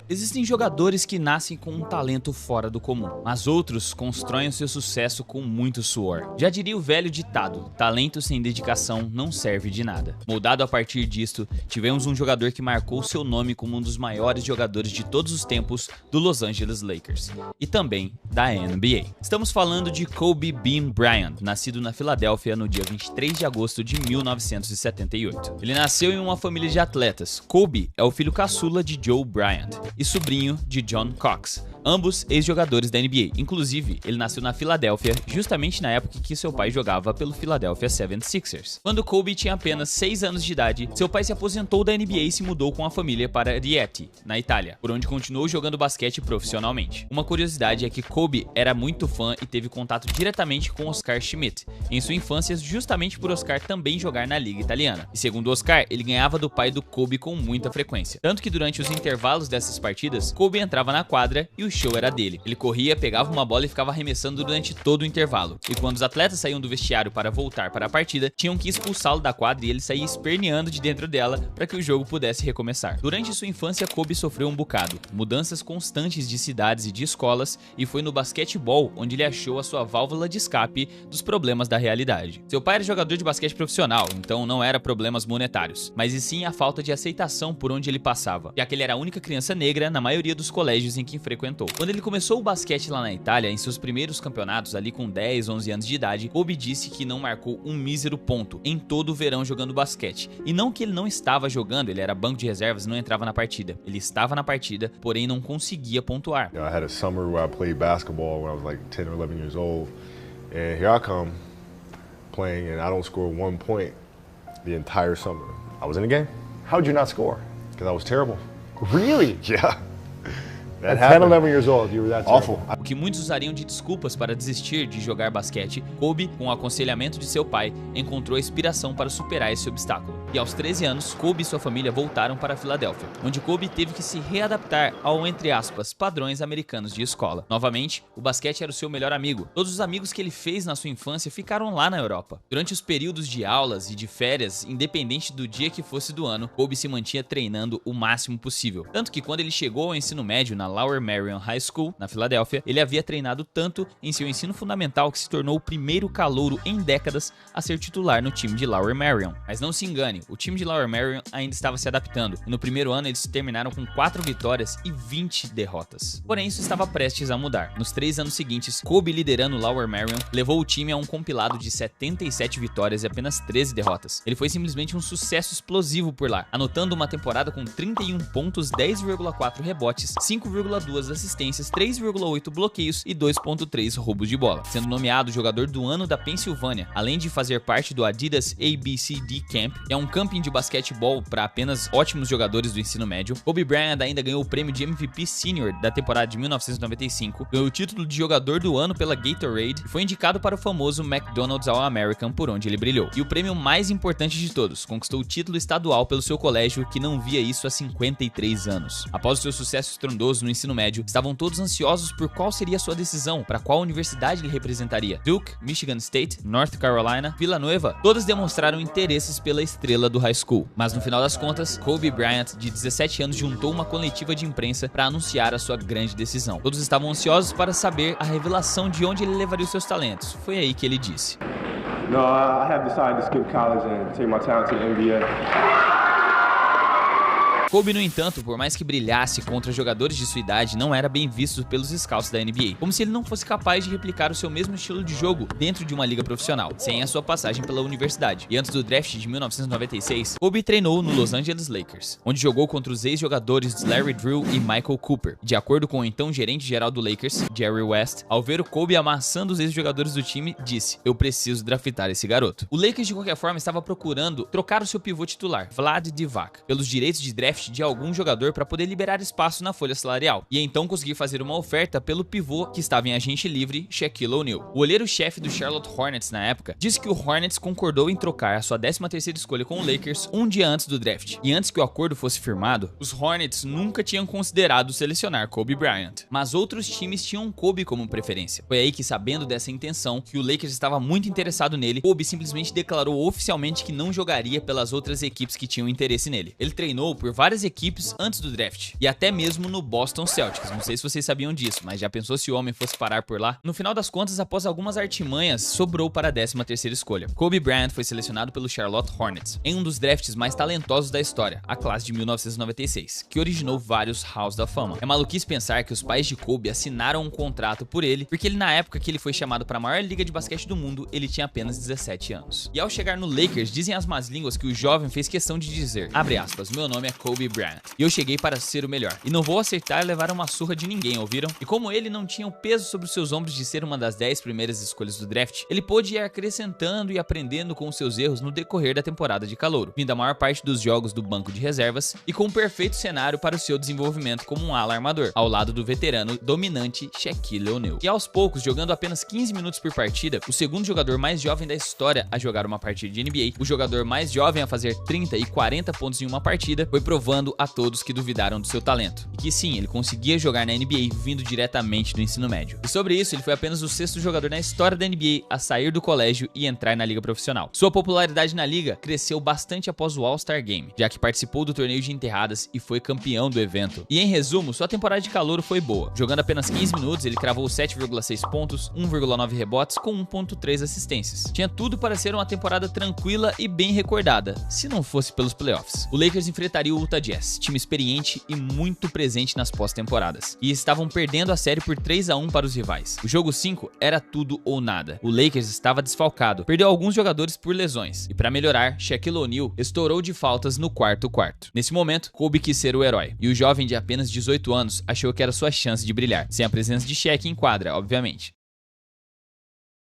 Existem jogadores que nascem com um talento fora do comum, mas outros constroem o seu sucesso com muito suor. Já diria o velho ditado, talento sem dedicação não serve de nada. Moldado a partir disto, tivemos um jogador que marcou seu nome como um dos maiores jogadores de todos os tempos do Los Angeles Lakers, e também da NBA. Estamos falando de Kobe Bean Bryant, nascido na Filadélfia no dia 23 de agosto de 1978. Ele nasceu em uma família de atletas. Kobe é o filho caçula de Joe Bryant e sobrinho de John Cox, ambos ex-jogadores da NBA. Inclusive, ele nasceu na Filadélfia justamente na época em que seu pai jogava pelo Philadelphia 76ers. Quando Kobe tinha apenas 6 anos de idade, seu pai se aposentou da NBA e se mudou com a família para Rieti, na Itália, por onde continuou jogando basquete profissionalmente. Uma curiosidade é que Kobe era muito fã e teve contato diretamente com Oscar Schmidt em sua infância, justamente por Oscar também jogar na liga italiana. E segundo Oscar, ele ganhava do pai do Kobe com muita frequência. Tanto que durante os intervalos dessas partidas, Kobe entrava na quadra e o show era dele. Ele corria, pegava uma bola e ficava arremessando durante todo o intervalo. E quando os atletas saíam do vestiário para voltar para a partida, tinham que expulsá-lo da quadra e ele saía esperneando de dentro dela para que o jogo pudesse recomeçar. Durante sua infância, Kobe sofreu um bocado, mudanças constantes de cidades e de escolas, e foi no basquetebol onde ele achou a sua válvula de escape dos problemas da realidade. Seu pai era jogador de basquete profissional, então não era problemas monetários, mas e sim a falta de aceitação por onde ele passava, já que ele era a única criança negra na maioria dos colégios em que frequentou. Quando ele começou o basquete lá na Itália, em seus primeiros campeonatos, ali com 10, 11 anos de idade, Kobe disse que não marcou um mísero ponto em todo o verão jogando basquete. E não que ele não estava jogando, ele era banco de reservas e não entrava na partida. Ele estava na partida, porém não conseguia pontuar. I had a summer where I played basketball when I was like 10 or 11 years old, and here I come playing and I don't score 1 point the entire summer. I was in the game. How'd you not score? Because I was terrible. Really? Yeah. At 10, 11 years old, you were that Awful. terrible. O que muitos usariam de desculpas para desistir de jogar basquete, Kobe, com o aconselhamento de seu pai, encontrou a inspiração para superar esse obstáculo. E aos 13 anos, Kobe e sua família voltaram para a Filadélfia, onde Kobe teve que se readaptar ao, entre aspas, padrões americanos de escola. Novamente, o basquete era o seu melhor amigo. Todos os amigos que ele fez na sua infância ficaram lá na Europa. Durante os períodos de aulas e de férias, independente do dia que fosse do ano, Kobe se mantinha treinando o máximo possível. Tanto que quando ele chegou ao ensino médio na Lower Merion High School, na Filadélfia, ele havia treinado tanto em seu ensino fundamental que se tornou o primeiro calouro em décadas a ser titular no time de Lower Merion. Mas não se engane, o time de Lower Merion ainda estava se adaptando, e no primeiro ano eles terminaram com 4 vitórias e 20 derrotas. Porém, isso estava prestes a mudar. Nos 3 anos seguintes, Kobe, liderando Lower Merion, levou o time a um compilado de 77 vitórias e apenas 13 derrotas. Ele foi simplesmente um sucesso explosivo por lá, anotando uma temporada com 31 pontos, 10,4 rebotes, 5,2 assistências, 3,8 bloqueios e 2,3 roubos de bola, sendo nomeado jogador do ano da Pensilvânia, além de fazer parte do Adidas ABCD Camp, que é um camping de basquetebol para apenas ótimos jogadores do ensino médio. Kobe Bryant ainda ganhou o prêmio de MVP Senior da temporada de 1995, ganhou o título de jogador do ano pela Gatorade e foi indicado para o famoso McDonald's All-American, por onde ele brilhou. E o prêmio mais importante de todos, conquistou o título estadual pelo seu colégio, que não via isso há 53 anos. Após o seu sucesso estrondoso no ensino médio, estavam todos ansiosos por qual seria a sua decisão, para qual universidade ele representaria. Duke, Michigan State, North Carolina, Villanova, todas demonstraram interesses pela estrela do high school. Mas no final das contas, Kobe Bryant, de 17 anos, juntou uma coletiva de imprensa para anunciar a sua grande decisão. Todos estavam ansiosos para saber a revelação de onde ele levaria os seus talentos. Foi aí que ele disse: No, I have decided to skip college and take my talent to the NBA. Kobe, no entanto, por mais que brilhasse contra jogadores de sua idade, não era bem visto pelos scouts da NBA, como se ele não fosse capaz de replicar o seu mesmo estilo de jogo dentro de uma liga profissional, sem a sua passagem pela universidade. E antes do draft de 1996, Kobe treinou no Los Angeles Lakers, onde jogou contra os ex-jogadores Larry Drew e Michael Cooper. De acordo com o então gerente-geral do Lakers, Jerry West, ao ver o Kobe amassando os ex-jogadores do time, disse: "Eu preciso draftar esse garoto." O Lakers, de qualquer forma, estava procurando trocar o seu pivô titular, Vlad Divac, pelos direitos de draft draft de algum jogador para poder liberar espaço na folha salarial e então conseguir fazer uma oferta pelo pivô que estava em agente livre, Shaquille O'Neal. O olheiro-chefe do Charlotte Hornets na época disse que o Hornets concordou em trocar a sua 13ª escolha com o Lakers um dia antes do draft. E antes que o acordo fosse firmado, os Hornets nunca tinham considerado selecionar Kobe Bryant, mas outros times tinham Kobe como preferência. Foi aí que, sabendo dessa intenção, que o Lakers estava muito interessado nele, Kobe simplesmente declarou oficialmente que não jogaria pelas outras equipes que tinham interesse nele. Ele treinou por várias equipes antes do draft, e até mesmo no Boston Celtics. Não sei se vocês sabiam disso, mas já pensou se o homem fosse parar por lá? No final das contas, após algumas artimanhas, sobrou para a 13ª escolha. Kobe Bryant foi selecionado pelo Charlotte Hornets, em um dos drafts mais talentosos da história, a classe de 1996, que originou vários Halls da Fama. É maluquice pensar que os pais de Kobe assinaram um contrato por ele, porque ele, na época que ele foi chamado para a maior liga de basquete do mundo, ele tinha apenas 17 anos. E ao chegar no Lakers, dizem as más línguas que o jovem fez questão de dizer, abre aspas, meu nome é Kobe Bryant, e eu cheguei para ser o melhor, e não vou aceitar levar uma surra de ninguém, ouviram? E como ele não tinha o peso sobre os seus ombros de ser uma das 10 primeiras escolhas do draft, ele pôde ir acrescentando e aprendendo com os seus erros no decorrer da temporada de calouro, vindo a maior parte dos jogos do banco de reservas e com um perfeito cenário para o seu desenvolvimento como um ala armador, ao lado do veterano dominante Shaquille O'Neal. E aos poucos, jogando apenas 15 minutos por partida, o segundo jogador mais jovem da história a jogar uma partida de NBA, o jogador mais jovem a fazer 30 e 40 pontos em uma partida, foi provando a todos que duvidaram do seu talento. E que sim, ele conseguia jogar na NBA vindo diretamente do ensino médio. E sobre isso, ele foi apenas o 6º jogador na história da NBA a sair do colégio e entrar na liga profissional. Sua popularidade na liga cresceu bastante após o All-Star Game, já que participou do torneio de enterradas e foi campeão do evento. E em resumo, sua temporada de calouro foi boa. Jogando apenas 15 minutos, ele cravou 7,6 pontos, 1,9 rebotes com 1,3 assistências. Tinha tudo para ser uma temporada tranquila e bem recordada, se não fosse pelos playoffs. O Lakers enfrentaria o Utah Jazz, time experiente e muito presente nas pós-temporadas, e estavam perdendo a série por 3-1 para os rivais. O jogo 5 era tudo ou nada. O Lakers estava desfalcado, perdeu alguns jogadores por lesões, e para melhorar, Shaquille O'Neal estourou de faltas no quarto quarto. Nesse momento, Kobe quis ser o herói, e o jovem de apenas 18 anos achou que era sua chance de brilhar, sem a presença de Shaq em quadra, obviamente.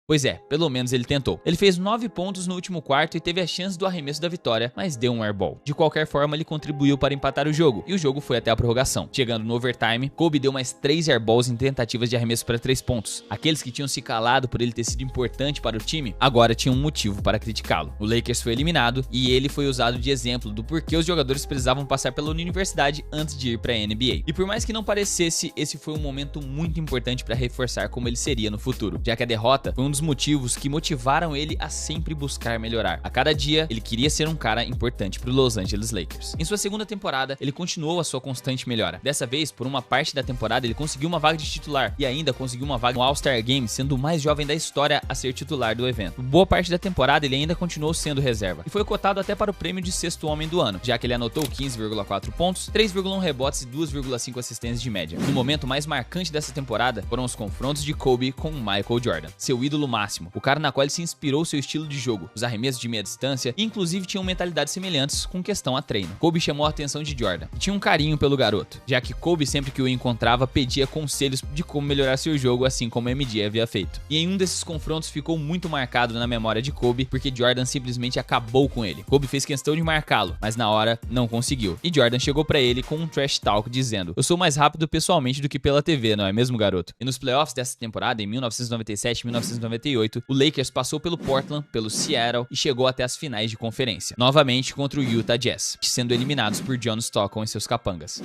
Pois é, pelo menos ele tentou. Ele fez 9 pontos no último quarto e teve a chance do arremesso da vitória, mas deu um airball. De qualquer forma, ele contribuiu para empatar o jogo, e o jogo foi até a prorrogação. Chegando no overtime, Kobe deu mais 3 airballs em tentativas de arremesso para 3 pontos. Aqueles que tinham se calado por ele ter sido importante para o time, agora tinham um motivo para criticá-lo. O Lakers foi eliminado, e ele foi usado de exemplo do porquê os jogadores precisavam passar pela universidade antes de ir para a NBA. E por mais que não parecesse, esse foi um momento muito importante para reforçar como ele seria no futuro, já que a derrota foi um dos motivos que motivaram ele a sempre buscar melhorar. A cada dia, ele queria ser um cara importante para o Los Angeles Lakers. Em sua segunda temporada, ele continuou a sua constante melhora. Dessa vez, por uma parte da temporada, ele conseguiu uma vaga de titular e ainda conseguiu uma vaga no All-Star Game, sendo o mais jovem da história a ser titular do evento. Por boa parte da temporada, ele ainda continuou sendo reserva e foi cotado até para o prêmio de 6º homem do ano, já que ele anotou 15,4 pontos, 3,1 rebotes e 2,5 assistências de média. No momento mais marcante dessa temporada foram os confrontos de Kobe com Michael Jordan, seu ídolo máximo, o cara na qual ele se inspirou seu estilo de jogo, os arremessos de meia distância e inclusive tinham mentalidades semelhantes com questão a treino. Kobe chamou a atenção de Jordan e tinha um carinho pelo garoto, já que Kobe sempre que o encontrava pedia conselhos de como melhorar seu jogo, assim como MJ havia feito. E em um desses confrontos ficou muito marcado na memória de Kobe, porque Jordan simplesmente acabou com ele. Kobe fez questão de marcá-lo, mas na hora não conseguiu. E Jordan chegou pra ele com um trash talk dizendo: "Eu sou mais rápido pessoalmente do que pela TV, não é mesmo, garoto?" E nos playoffs dessa temporada, em 1997 e 1998, o Lakers passou pelo Portland, pelo Seattle e chegou até as finais de conferência, novamente contra o Utah Jazz, sendo eliminados por John Stockton e seus capangas.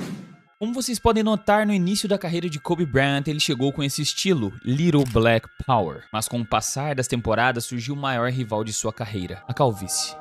Como vocês podem notar, no início da carreira de Kobe Bryant, ele chegou com esse estilo, Little Black Power. Mas com o passar das temporadas, surgiu o maior rival de sua carreira, a calvície.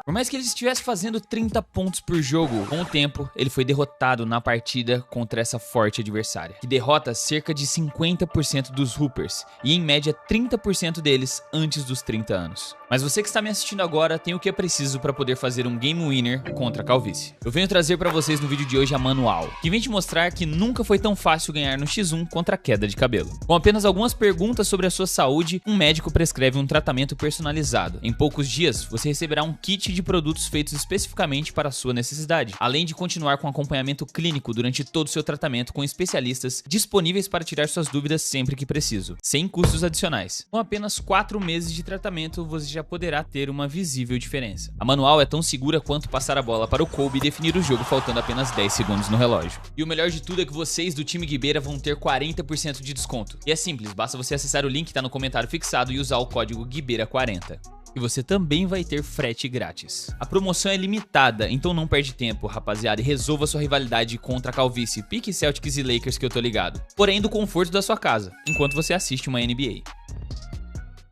Por mais que ele estivesse fazendo 30 pontos por jogo, com o tempo, ele foi derrotado na partida contra essa forte adversária, que derrota cerca de 50% dos Hoopers, e em média 30% deles antes dos 30 anos. Mas você que está me assistindo agora tem o que é preciso para poder fazer um Game Winner contra a calvície. Eu venho trazer para vocês no vídeo de hoje a manual, que vem te mostrar que nunca foi tão fácil ganhar no X1 contra a queda de cabelo. Com apenas algumas perguntas sobre a sua saúde, um médico prescreve um tratamento personalizado. Em poucos dias, você receberá um kit de produtos feitos especificamente para a sua necessidade, além de continuar com acompanhamento clínico durante todo o seu tratamento com especialistas disponíveis para tirar suas dúvidas sempre que preciso, sem custos adicionais. Com apenas 4 meses de tratamento, você já poderá ter uma visível diferença. A manual é tão segura quanto passar a bola para o Kobe e definir o jogo faltando apenas 10 segundos no relógio. E o melhor de tudo é que vocês do time Guibeira vão ter 40% de desconto. E é simples, basta você acessar o link que tá no comentário fixado e usar o código Guibeira40. E você também vai ter frete grátis. A promoção é limitada, então não perde tempo, rapaziada, e resolva sua rivalidade contra a calvície, pique Celtics e Lakers que eu tô ligado. Porém do conforto da sua casa, enquanto você assiste uma NBA.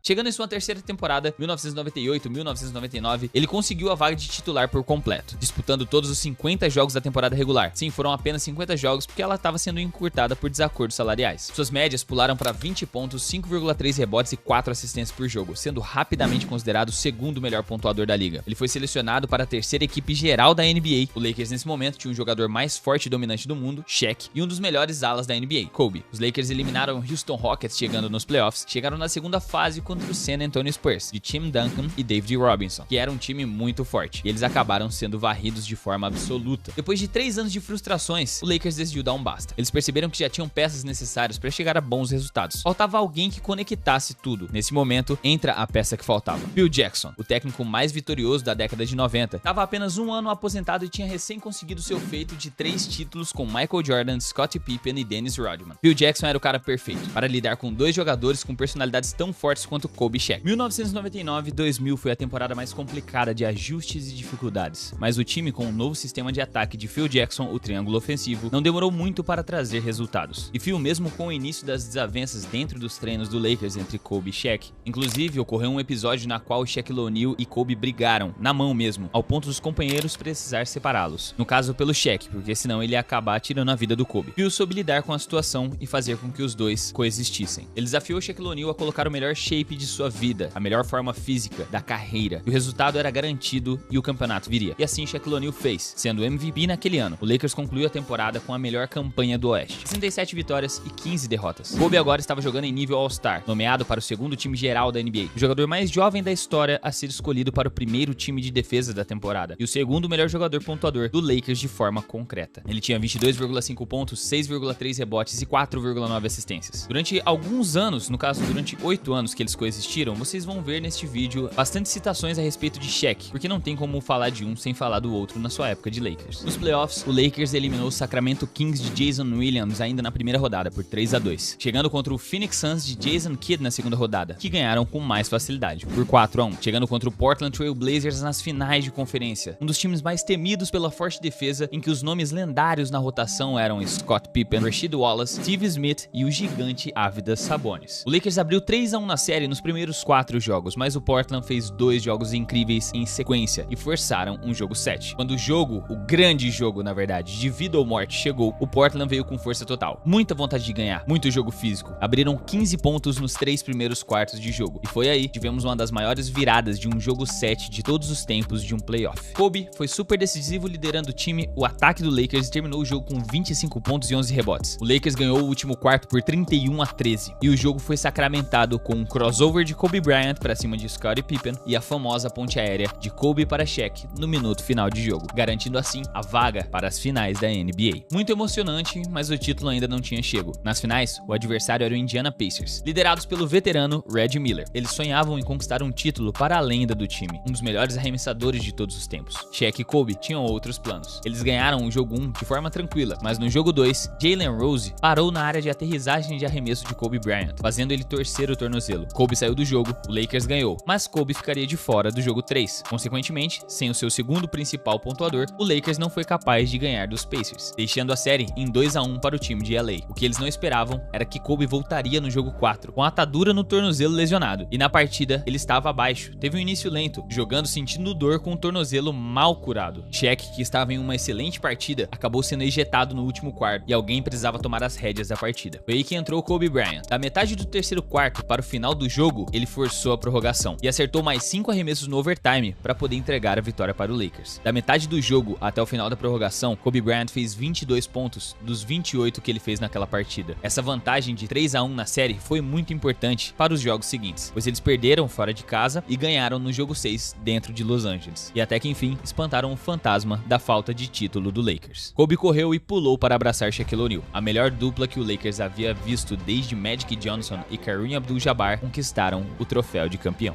Chegando em sua terceira temporada, 1998-1999, ele conseguiu a vaga de titular por completo, disputando todos os 50 jogos da temporada regular. Sim, foram apenas 50 jogos porque ela estava sendo encurtada por desacordos salariais. Suas médias pularam para 20 pontos, 5,3 rebotes e 4 assistências por jogo, sendo rapidamente considerado o segundo melhor pontuador da liga. Ele foi selecionado para a terceira equipe geral da NBA. O Lakers nesse momento tinha um jogador mais forte e dominante do mundo, Shaq, e um dos melhores alas da NBA, Kobe. Os Lakers eliminaram o Houston Rockets chegando nos playoffs, chegaram na segunda fase contra o San Antonio Spurs, de Tim Duncan e David Robinson, que era um time muito forte, e eles acabaram sendo varridos de forma absoluta. Depois de 3 anos de frustrações, o Lakers decidiu dar um basta. Eles perceberam que já tinham peças necessárias para chegar a bons resultados. Faltava alguém que conectasse tudo. Nesse momento, entra a peça que faltava. Phil Jackson, o técnico mais vitorioso da década de 90, estava apenas um ano aposentado e tinha recém conseguido seu feito de 3 títulos com Michael Jordan, Scottie Pippen e Dennis Rodman. Phil Jackson era o cara perfeito para lidar com 2 jogadores com personalidades tão fortes quanto Kobe e Shaq. 1999-2000 foi a temporada mais complicada de ajustes e dificuldades, mas o time com um novo sistema de ataque de Phil Jackson, o triângulo ofensivo, não demorou muito para trazer resultados. E Phil, mesmo com o início das desavenças dentro dos treinos do Lakers entre Kobe e Shaq, inclusive ocorreu um episódio na qual Shaquille O'Neal e Kobe brigaram, na mão mesmo, ao ponto dos companheiros precisar separá-los. No caso pelo Shaq, porque senão ele ia acabar tirando a vida do Kobe. Phil soube lidar com a situação e fazer com que os dois coexistissem. Ele desafiou Shaquille O'Neal a colocar o melhor shape de sua vida, a melhor forma física da carreira, e o resultado era garantido e o campeonato viria. E assim Shaquille O'Neal fez, sendo MVP naquele ano. O Lakers concluiu a temporada com a melhor campanha do Oeste, 67 vitórias e 15 derrotas. Kobe agora estava jogando em nível All-Star, nomeado para o segundo time geral da NBA, o jogador mais jovem da história a ser escolhido para o primeiro time de defesa da temporada, e o segundo melhor jogador pontuador do Lakers de forma concreta. Ele tinha 22,5 pontos, 6,3 rebotes e 4,9 assistências. Durante alguns anos, no caso durante 8 anos que eles coexistiram, vocês vão ver neste vídeo bastante citações a respeito de Shaq, porque não tem como falar de um sem falar do outro na sua época de Lakers. Nos playoffs, o Lakers eliminou o Sacramento Kings de Jason Williams ainda na primeira rodada por 3-2, chegando contra o Phoenix Suns de Jason Kidd na segunda rodada, que ganharam com mais facilidade, por 4-1, chegando contra o Portland Trail Blazers nas finais de conferência, um dos times mais temidos pela forte defesa, em que os nomes lendários na rotação eram Scott Pippen, Rasheed Wallace, Steve Smith e o gigante Arvydas Sabonis. O Lakers abriu 3-1 na série nos primeiros 4 jogos, mas o Portland fez 2 jogos incríveis em sequência e forçaram um jogo 7. Quando o grande jogo na verdade, de vida ou morte chegou, o Portland veio com força total, muita vontade de ganhar, muito jogo físico. Abriram 15 pontos nos 3 primeiros quartos de jogo, e foi aí que tivemos uma das maiores viradas de um jogo 7 de todos os tempos de um playoff. Kobe foi super decisivo liderando o time, o ataque do Lakers, e terminou o jogo com 25 pontos e 11 rebotes. O Lakers ganhou o último quarto por 31-13, e o jogo foi sacramentado com um crossover de Kobe Bryant para cima de Scottie Pippen e a famosa ponte aérea de Kobe para Shaq no minuto final de jogo, garantindo assim a vaga para as finais da NBA. Muito emocionante, mas o título ainda não tinha chego. Nas finais, o adversário era o Indiana Pacers, liderados pelo veterano Reggie Miller. Eles sonhavam em conquistar um título para a lenda do time, um dos melhores arremessadores de todos os tempos. Shaq e Kobe tinham outros planos. Eles ganharam o jogo 1 de forma tranquila, mas no jogo 2, Jalen Rose parou na área de aterrissagem de arremesso de Kobe Bryant, fazendo ele torcer o tornozelo. Kobe saiu do jogo, o Lakers ganhou, mas Kobe ficaria de fora do jogo 3. Consequentemente, sem o seu segundo principal pontuador, o Lakers não foi capaz de ganhar dos Pacers, deixando a série em 2-1 para o time de LA. O que eles não esperavam era que Kobe voltaria no jogo 4, com a atadura no tornozelo lesionado, e na partida ele estava abaixo, teve um início lento, jogando sentindo dor com o tornozelo mal curado. Shaq, que estava em uma excelente partida, acabou sendo ejetado no último quarto, e alguém precisava tomar as rédeas da partida. Foi aí que entrou Kobe Bryant. Da metade do terceiro quarto para o final do jogo, ele forçou a prorrogação e acertou mais 5 arremessos no overtime para poder entregar a vitória para o Lakers. Da metade do jogo até o final da prorrogação, Kobe Bryant fez 22 pontos dos 28 que ele fez naquela partida. Essa vantagem de 3-1 na série foi muito importante para os jogos seguintes, pois eles perderam fora de casa e ganharam no jogo 6 dentro de Los Angeles, e até que enfim espantaram o fantasma da falta de título do Lakers. Kobe correu e pulou para abraçar Shaquille O'Neal, a melhor dupla que o Lakers havia visto desde Magic Johnson e Kareem Abdul-Jabbar conquistaram o troféu de campeão.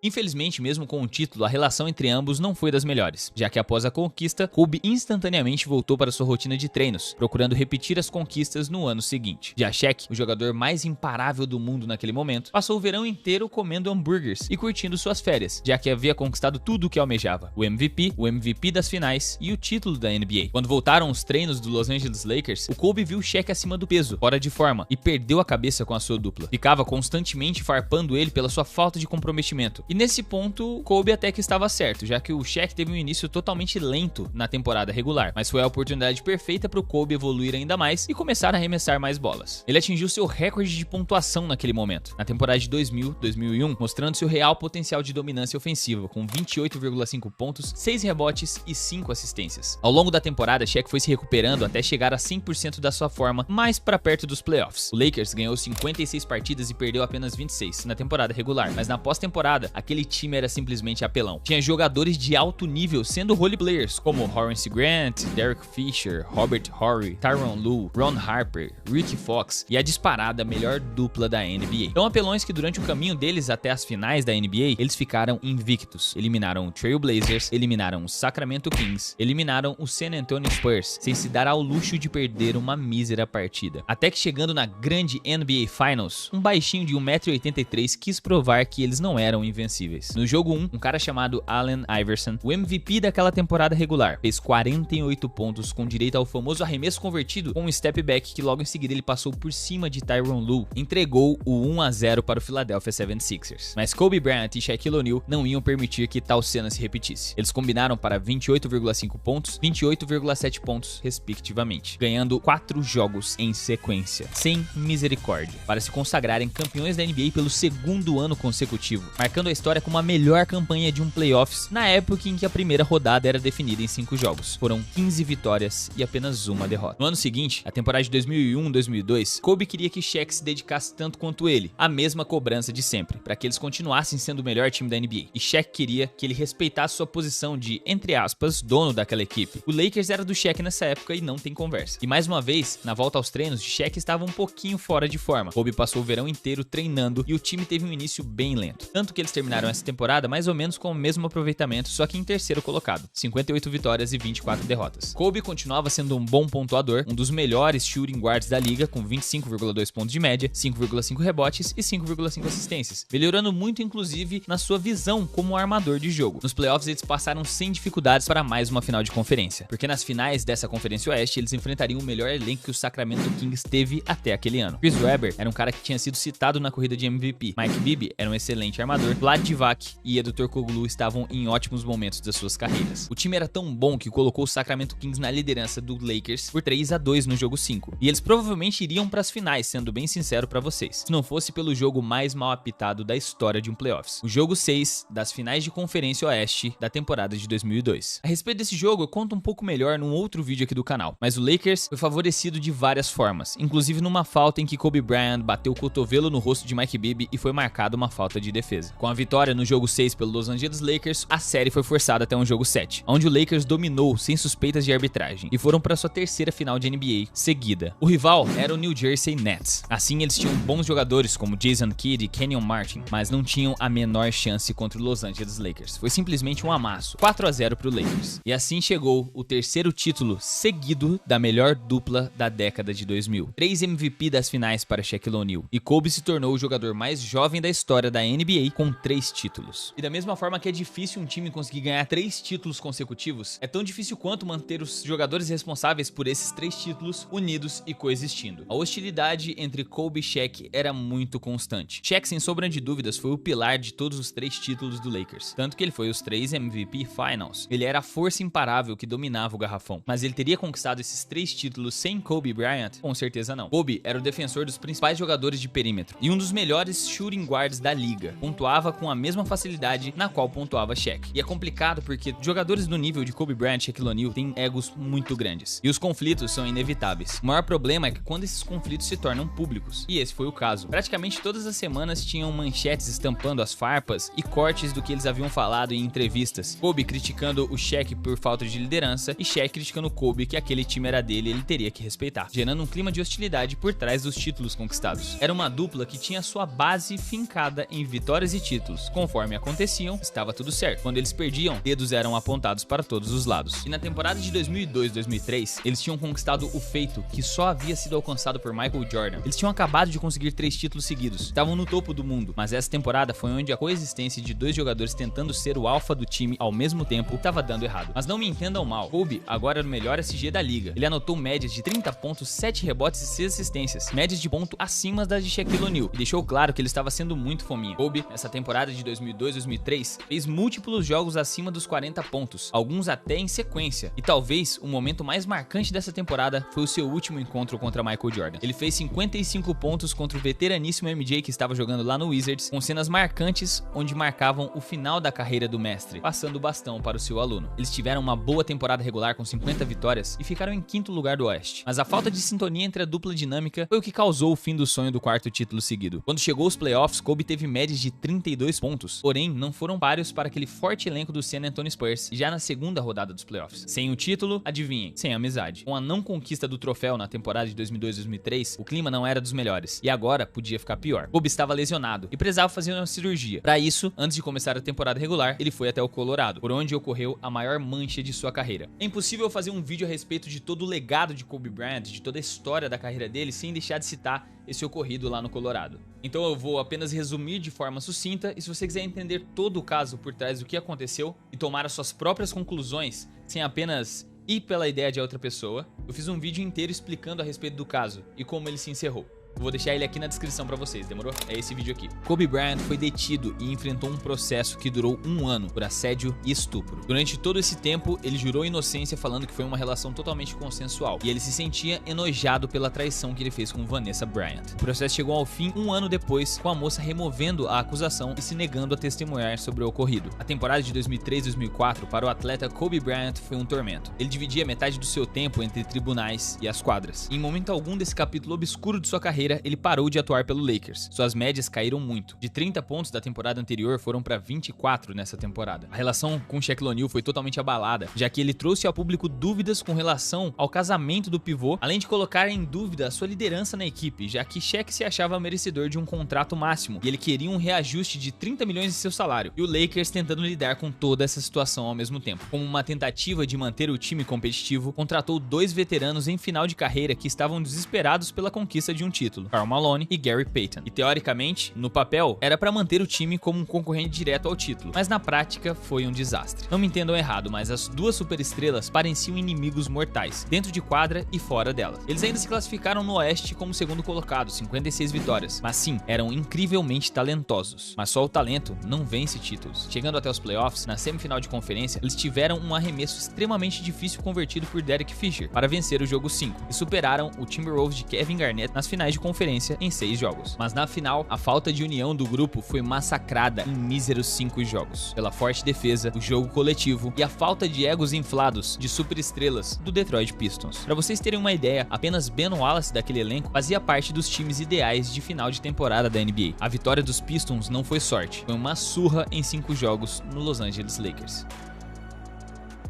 Infelizmente, mesmo com o título, a relação entre ambos não foi das melhores, já que após a conquista, Kobe instantaneamente voltou para sua rotina de treinos, procurando repetir as conquistas no ano seguinte. Já Shaq, o jogador mais imparável do mundo naquele momento, passou o verão inteiro comendo hambúrgueres e curtindo suas férias, já que havia conquistado tudo o que almejava: o MVP das finais e o título da NBA. Quando voltaram os treinos do Los Angeles Lakers, o Kobe viu Shaq acima do peso, fora de forma, e perdeu a cabeça com a sua dupla. Ficava constantemente farpando ele pela sua falta de comprometimento. E nesse ponto, Kobe até que estava certo, já que o Shaq teve um início totalmente lento na temporada regular, mas foi a oportunidade perfeita para o Kobe evoluir ainda mais e começar a arremessar mais bolas. Ele atingiu seu recorde de pontuação naquele momento, na temporada de 2000-2001, mostrando seu real potencial de dominância ofensiva, com 28,5 pontos, 6 rebotes e 5 assistências. Ao longo da temporada, Shaq foi se recuperando até chegar a 100% da sua forma, mais para perto dos playoffs. O Lakers ganhou 56 partidas e perdeu apenas 26 na temporada regular, mas na pós-temporada, aquele time era simplesmente apelão. Tinha jogadores de alto nível sendo role players, como Horace Grant, Derek Fisher, Robert Horry, Tyronn Lue, Ron Harper, Ricky Fox e a disparada melhor dupla da NBA. Tão apelões que durante o caminho deles até as finais da NBA, eles ficaram invictos. Eliminaram o Trail Blazers, eliminaram o Sacramento Kings, eliminaram o San Antonio Spurs, sem se dar ao luxo de perder uma mísera partida. Até que chegando na grande NBA Finals, um baixinho de 1,83 m quis provar que eles não eram invencíveis. No jogo 1, um cara chamado Allen Iverson, o MVP daquela temporada regular, fez 48 pontos com direito ao famoso arremesso convertido com um step back que logo em seguida ele passou por cima de Tyronn Lue, entregou o 1-0 para o Philadelphia 76ers. Mas Kobe Bryant e Shaquille O'Neal não iam permitir que tal cena se repetisse. Eles combinaram para 28,5 pontos, 28,7 pontos respectivamente, ganhando 4 jogos em sequência, sem misericórdia, para se consagrarem campeões da NBA pelo segundo ano consecutivo, marcando a história como a melhor campanha de um playoffs na época em que a primeira rodada era definida em 5 jogos. Foram 15 vitórias e apenas uma derrota. No ano seguinte, a temporada de 2001-2002, Kobe queria que Shaq se dedicasse tanto quanto ele, a mesma cobrança de sempre, para que eles continuassem sendo o melhor time da NBA. E Shaq queria que ele respeitasse sua posição de, entre aspas, dono daquela equipe. O Lakers era do Shaq nessa época e não tem conversa. E mais uma vez, na volta aos treinos, Shaq estava um pouquinho fora de forma. Kobe passou o verão inteiro treinando e o time teve um início bem lento. Tanto que eles terminaram essa temporada mais ou menos com o mesmo aproveitamento, só que em terceiro colocado, 58 vitórias e 24 derrotas. Kobe continuava sendo um bom pontuador, um dos melhores shooting guards da liga, com 25,2 pontos de média, 5,5 rebotes e 5,5 assistências, melhorando muito inclusive na sua visão como armador de jogo. Nos playoffs eles passaram sem dificuldades para mais uma final de conferência, porque nas finais dessa Conferência Oeste eles enfrentariam o melhor elenco que o Sacramento Kings teve até aquele ano. Chris Webber era um cara que tinha sido citado na corrida de MVP, Mike Bibby era um excelente armador, Vlad Divac e Edu Turkoglu estavam em ótimos momentos das suas carreiras. O time era tão bom que colocou o Sacramento Kings na liderança do Lakers por 3-2 no jogo 5, e eles provavelmente iriam para as finais, sendo bem sincero para vocês, se não fosse pelo jogo mais mal apitado da história de um playoffs, o jogo 6 das finais de Conferência Oeste da temporada de 2002. A respeito desse jogo eu conto um pouco melhor num outro vídeo aqui do canal, mas o Lakers foi favorecido de várias formas, inclusive numa falta em que Kobe Bryant bateu o cotovelo no rosto de Mike Bibby e foi marcada uma falta de defesa. Com a vitória no jogo 6 pelo Los Angeles Lakers, a série foi forçada até um jogo 7, onde o Lakers dominou sem suspeitas de arbitragem e foram para sua terceira final de NBA seguida. O rival era o New Jersey Nets. Assim, eles tinham bons jogadores como Jason Kidd e Kenyon Martin, mas não tinham a menor chance contra o Los Angeles Lakers. Foi simplesmente um amasso, 4-0 para o Lakers. E assim chegou o terceiro título seguido da melhor dupla da década de 2000. 3 MVP das finais para Shaquille O'Neal, e Kobe se tornou o jogador mais jovem da história da NBA com 3 títulos. E da mesma forma que é difícil um time conseguir ganhar 3 títulos consecutivos, é tão difícil quanto manter os jogadores responsáveis por esses 3 títulos unidos e coexistindo. A hostilidade entre Kobe e Shaq era muito constante. Shaq, sem sombra de dúvidas, foi o pilar de todos os 3 títulos do Lakers, tanto que ele foi os 3 MVP Finals. Ele era a força imparável que dominava o garrafão, mas ele teria conquistado esses 3 títulos sem Kobe Bryant? Com certeza não. Kobe era o defensor dos principais jogadores de perímetro e um dos melhores shooting guards da liga. Pontuava com a mesma facilidade na qual pontuava Shaq. E é complicado porque jogadores do nível de Kobe Bryant e Shaquille O'Neal têm egos muito grandes, e os conflitos são inevitáveis. O maior problema é que quando esses conflitos se tornam públicos, e esse foi o caso. Praticamente todas as semanas tinham manchetes estampando as farpas e cortes do que eles haviam falado em entrevistas. Kobe criticando o Shaq por falta de liderança e Shaq criticando Kobe que aquele time era dele e ele teria que respeitar, gerando um clima de hostilidade por trás dos títulos conquistados. Era uma dupla que tinha sua base fincada em vitórias e títulos, títulos. Conforme aconteciam, estava tudo certo. Quando eles perdiam, dedos eram apontados para todos os lados. E na temporada de 2002-2003, eles tinham conquistado o feito que só havia sido alcançado por Michael Jordan. Eles tinham acabado de conseguir 3 títulos seguidos. Estavam no topo do mundo, mas essa temporada foi onde a coexistência de 2 jogadores tentando ser o alfa do time ao mesmo tempo estava dando errado. Mas não me entendam mal, Kobe agora era o melhor SG da liga. Ele anotou médias de 30 pontos, 7 rebotes e 6 assistências, médias de ponto acima das de Shaquille O'Neal, e deixou claro que ele estava sendo muito fominha. Kobe, nessa temporada de 2002-2003, fez múltiplos jogos acima dos 40 pontos, alguns até em sequência, e talvez o momento mais marcante dessa temporada foi o seu último encontro contra Michael Jordan. Ele fez 55 pontos contra o veteraníssimo MJ que estava jogando lá no Wizards, com cenas marcantes onde marcavam o final da carreira do mestre, passando o bastão para o seu aluno. Eles tiveram uma boa temporada regular com 50 vitórias e ficaram em 5º lugar do Oeste. Mas a falta de sintonia entre a dupla dinâmica foi o que causou o fim do sonho do 4º título seguido. Quando chegou aos playoffs, Kobe teve médias de 32 pontos, porém não foram páreos para aquele forte elenco do San Antonio Spurs já na segunda rodada dos playoffs. Sem o título, adivinhem, sem amizade. Com a não conquista do troféu na temporada de 2002-2003, o clima não era dos melhores, e agora podia ficar pior. Kobe estava lesionado e precisava fazer uma cirurgia. Para isso, antes de começar a temporada regular, ele foi até o Colorado, por onde ocorreu a maior mancha de sua carreira. É impossível fazer um vídeo a respeito de todo o legado de Kobe Bryant, de toda a história da carreira dele, sem deixar de citar esse ocorrido lá no Colorado. Então eu vou apenas resumir de forma sucinta, e se você quiser entender todo o caso por trás do que aconteceu e tomar as suas próprias conclusões, sem apenas ir pela ideia de outra pessoa, eu fiz um vídeo inteiro explicando a respeito do caso e como ele se encerrou. Eu vou deixar ele aqui na descrição pra vocês, demorou? É esse vídeo aqui. Kobe Bryant foi detido e enfrentou um processo que durou 1 ano por assédio e estupro. Durante todo esse tempo, ele jurou inocência, falando que foi uma relação totalmente consensual, e ele se sentia enojado pela traição que ele fez com Vanessa Bryant. O processo chegou ao fim 1 ano depois, com a moça removendo a acusação e se negando a testemunhar sobre o ocorrido. A temporada de 2003-2004 para o atleta Kobe Bryant foi um tormento. Ele dividia metade do seu tempo entre tribunais e as quadras. Em momento algum desse capítulo obscuro de sua carreira, ele parou de atuar pelo Lakers. Suas médias caíram muito. De 30 pontos da temporada anterior, foram para 24 nessa temporada. A relação com Shaquille O'Neal foi totalmente abalada, já que ele trouxe ao público dúvidas com relação ao casamento do pivô, além de colocar em dúvida a sua liderança na equipe, já que Shaq se achava merecedor de um contrato máximo, e ele queria um reajuste de 30 milhões de seu salário, e o Lakers tentando lidar com toda essa situação ao mesmo tempo. Como uma tentativa de manter o time competitivo, contratou 2 veteranos em final de carreira que estavam desesperados pela conquista de um título, Karl Malone e Gary Payton. E teoricamente, no papel, era para manter o time como um concorrente direto ao título, mas na prática foi um desastre. Não me entendam errado, mas as 2 superestrelas pareciam inimigos mortais, dentro de quadra e fora dela. Eles ainda se classificaram no Oeste como 2º colocado, 56 vitórias, mas sim, eram incrivelmente talentosos. Mas só o talento não vence títulos. Chegando até os playoffs, na semifinal de conferência, eles tiveram um arremesso extremamente difícil convertido por Derek Fisher para vencer o jogo 5, e superaram o Timberwolves de Kevin Garnett nas finais de conferência em 6 jogos. Mas na final, a falta de união do grupo foi massacrada em míseros 5 jogos, pela forte defesa, o jogo coletivo e a falta de egos inflados de superestrelas do Detroit Pistons. Para vocês terem uma ideia, apenas Ben Wallace daquele elenco fazia parte dos times ideais de final de temporada da NBA. A vitória dos Pistons não foi sorte, foi uma surra em 5 jogos no Los Angeles Lakers.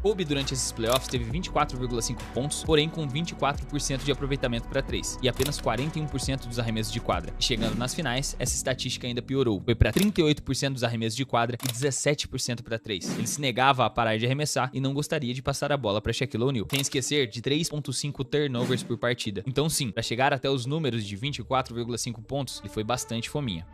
Kobe durante esses playoffs teve 24,5 pontos, porém com 24% de aproveitamento para 3 e apenas 41% dos arremessos de quadra. E chegando nas finais, essa estatística ainda piorou. Foi para 38% dos arremessos de quadra e 17% para 3. Ele se negava a parar de arremessar e não gostaria de passar a bola para Shaquille O'Neal, sem esquecer de 3,5 turnovers por partida. Então sim, para chegar até os números de 24,5 pontos, ele foi bastante fominha.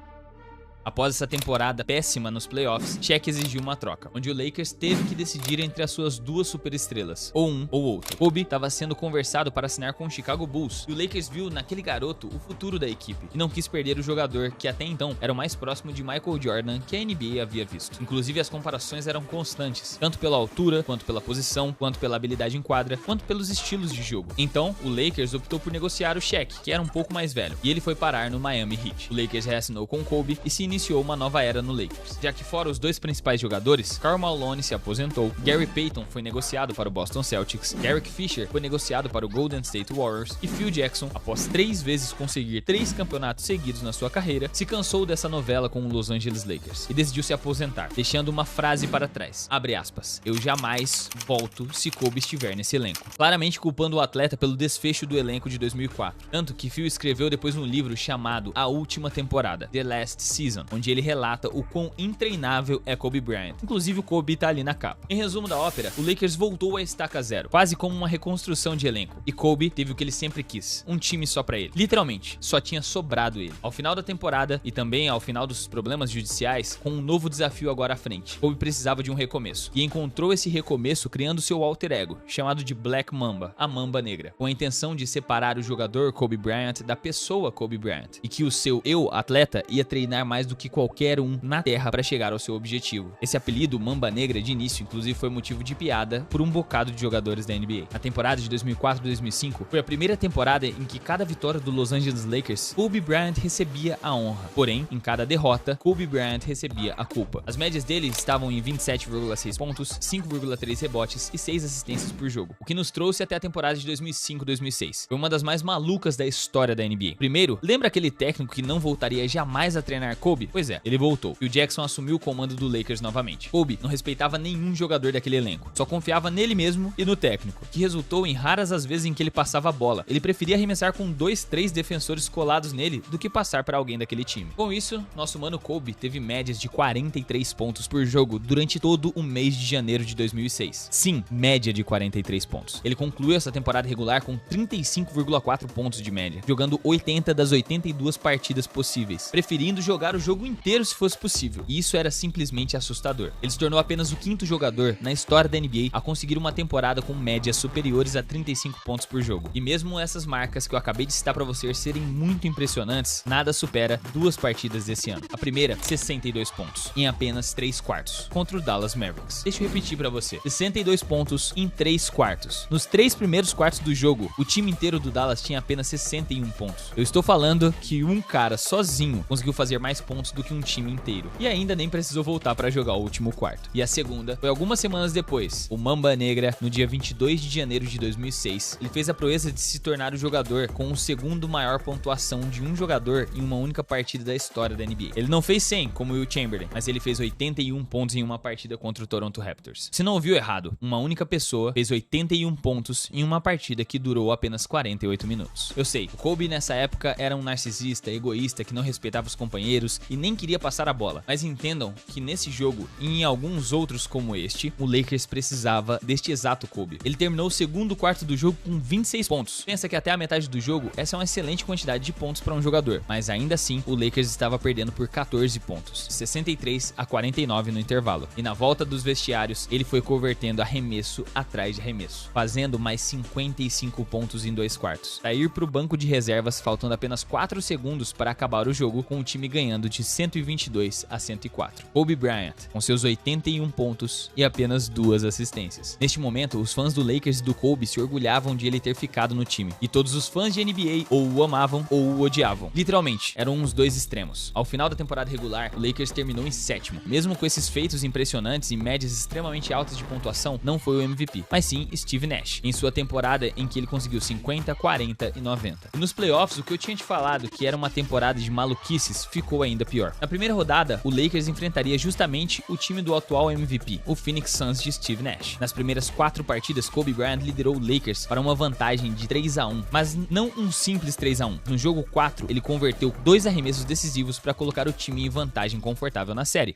Após essa temporada péssima nos playoffs, Shaq exigiu uma troca, onde o Lakers teve que decidir entre as suas 2 superestrelas, ou um ou outro. Kobe estava sendo conversado para assinar com o Chicago Bulls, e o Lakers viu naquele garoto o futuro da equipe, e não quis perder o jogador que até então era o mais próximo de Michael Jordan que a NBA havia visto. Inclusive as comparações eram constantes, tanto pela altura, quanto pela posição, quanto pela habilidade em quadra, quanto pelos estilos de jogo. Então, o Lakers optou por negociar o Shaq, que era um pouco mais velho, e ele foi parar no Miami Heat. O Lakers reassinou com Kobe e se iniciou uma nova era no Lakers, já que fora os 2 principais jogadores, Karl Malone se aposentou, Gary Payton foi negociado para o Boston Celtics, Derek Fisher foi negociado para o Golden State Warriors e Phil Jackson, após 3 vezes conseguir 3 campeonatos seguidos na sua carreira, se cansou dessa novela com o Los Angeles Lakers e decidiu se aposentar, deixando uma frase para trás, abre aspas, eu jamais volto se Kobe estiver nesse elenco, claramente culpando o atleta pelo desfecho do elenco de 2004, tanto que Phil escreveu depois um livro chamado A Última Temporada, The Last Season, Season, onde ele relata o quão intreinável é Kobe Bryant. Inclusive o Kobe tá ali na capa. Em resumo da ópera, o Lakers voltou à estaca zero, quase como uma reconstrução de elenco. E Kobe teve o que ele sempre quis, um time só pra ele. Literalmente, só tinha sobrado ele. Ao final da temporada e também ao final dos problemas judiciais, com um novo desafio agora à frente, Kobe precisava de um recomeço. E encontrou esse recomeço criando seu alter ego, chamado de Black Mamba, a Mamba Negra, com a intenção de separar o jogador Kobe Bryant da pessoa Kobe Bryant, e que o seu eu, atleta, ia treinar mais do que qualquer um na Terra para chegar ao seu objetivo. Esse apelido, Mamba Negra, de início, inclusive, foi motivo de piada por um bocado de jogadores da NBA. A temporada de 2004-2005 foi a primeira temporada em que cada vitória do Los Angeles Lakers, Kobe Bryant recebia a honra. Porém, em cada derrota, Kobe Bryant recebia a culpa. As médias dele estavam em 27,6 pontos, 5,3 rebotes e 6 assistências por jogo, o que nos trouxe até a temporada de 2005-2006. Foi uma das mais malucas da história da NBA. Primeiro, lembra aquele técnico que não voltaria jamais a treinar Kobe? Pois é, ele voltou, e o Jackson assumiu o comando do Lakers novamente. Kobe não respeitava nenhum jogador daquele elenco, só confiava nele mesmo e no técnico, que resultou em raras as vezes em que ele passava a bola. Ele preferia arremessar com 2, 3 defensores colados nele do que passar para alguém daquele time. Com isso, nosso mano Kobe teve médias de 43 pontos por jogo durante todo o mês de janeiro de 2006. Sim, média de 43 pontos. Ele concluiu essa temporada regular com 35,4 pontos de média, jogando 80 das 82 partidas possíveis, preferindo jogar o jogo inteiro se fosse possível. E isso era simplesmente assustador. Ele se tornou apenas o 5º jogador na história da NBA a conseguir uma temporada com médias superiores a 35 pontos por jogo. E mesmo essas marcas que eu acabei de citar para vocês serem muito impressionantes, nada supera 2 partidas desse ano. A primeira, 62 pontos, em apenas 3 quartos, contra o Dallas Mavericks. Deixa eu repetir para você. 62 pontos em 3 quartos. Nos 3 primeiros quartos do jogo, o time inteiro do Dallas tinha apenas 61 pontos. Eu estou falando que um cara sozinho conseguiu fazer mais pontos do que um time inteiro. E ainda nem precisou voltar para jogar o último quarto. E a segunda foi algumas semanas depois. O Mamba Negra, no dia 22 de janeiro de 2006, ele fez a proeza de se tornar o jogador com o segundo maior pontuação de um jogador em uma única partida da história da NBA. Ele não fez 100, como o Will Chamberlain, mas ele fez 81 pontos em uma partida contra o Toronto Raptors. Se não ouviu errado, uma única pessoa fez 81 pontos em uma partida que durou apenas 48 minutos. Eu sei, o Kobe nessa época era um narcisista, egoísta, que não respeitava os companheiros e nem queria passar a bola. Mas entendam que nesse jogo e em alguns outros como este, o Lakers precisava deste exato Kobe. Ele terminou o segundo quarto do jogo com 26 pontos. Pensa que até a metade do jogo, essa é uma excelente quantidade de pontos para um jogador, mas ainda assim, o Lakers estava perdendo por 14 pontos, 63 a 49 no intervalo. E na volta dos vestiários, ele foi convertendo arremesso atrás de arremesso, fazendo mais 55 pontos em 2 quartos, para ir para o banco de reservas faltando apenas 4 segundos para acabar o jogo, com o time ganhando de 122 a 104. Kobe Bryant, com seus 81 pontos e apenas 2 assistências. Neste momento, os fãs do Lakers e do Kobe se orgulhavam de ele ter ficado no time, e todos os fãs de NBA ou o amavam ou o odiavam. Literalmente, eram os dois extremos. Ao final da temporada regular, o Lakers terminou em 7º. Mesmo com esses feitos impressionantes e médias extremamente altas de pontuação, não foi o MVP, mas sim Steve Nash, em sua temporada em que ele conseguiu 50, 40 e 90. E nos playoffs, o que eu tinha te falado que era uma temporada de maluquices ficou ainda pior. Na primeira rodada, o Lakers enfrentaria justamente o time do atual MVP, o Phoenix Suns de Steve Nash. Nas primeiras 4 partidas, Kobe Bryant liderou o Lakers para uma vantagem de 3-1, mas não um simples 3-1. No jogo 4, ele converteu 2 arremessos decisivos para colocar o time em vantagem confortável na série.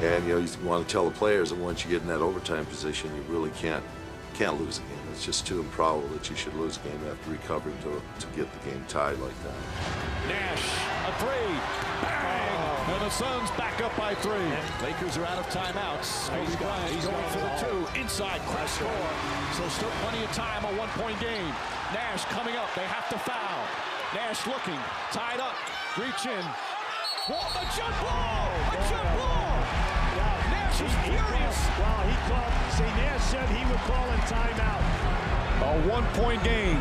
And you want to tell the players that once you get in that overtime position, you really can't lose a game. It's just too improbable that you should lose a game after recovering to get the game tied like that. Nash, a 3, bang, and the Suns back up by 3. Lakers are out of timeouts. Kobe Bryant, he's going for the 2, inside, quick score. So still plenty of time, a 1-point game. Nash coming up, they have to foul. Nash looking, tied up, reach in. A jump ball! A jump ball! Nash is furious. Well, he called. See, Nash said he would call in timeout. A 1-point game.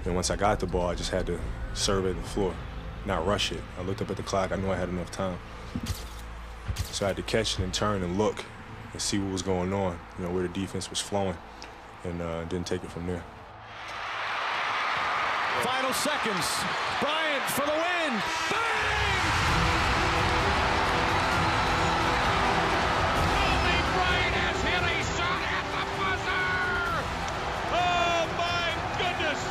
And once I got the ball, I just had to survey the floor, not rush it. I looked up at the clock. I knew I had enough time. So I had to catch it and turn and look and see what was going on, where the defense was flowing, and didn't take it from there. Final seconds. Bryant for the win. Bang! Kobe Bryant has hit a shot at the buzzer. Oh my goodness!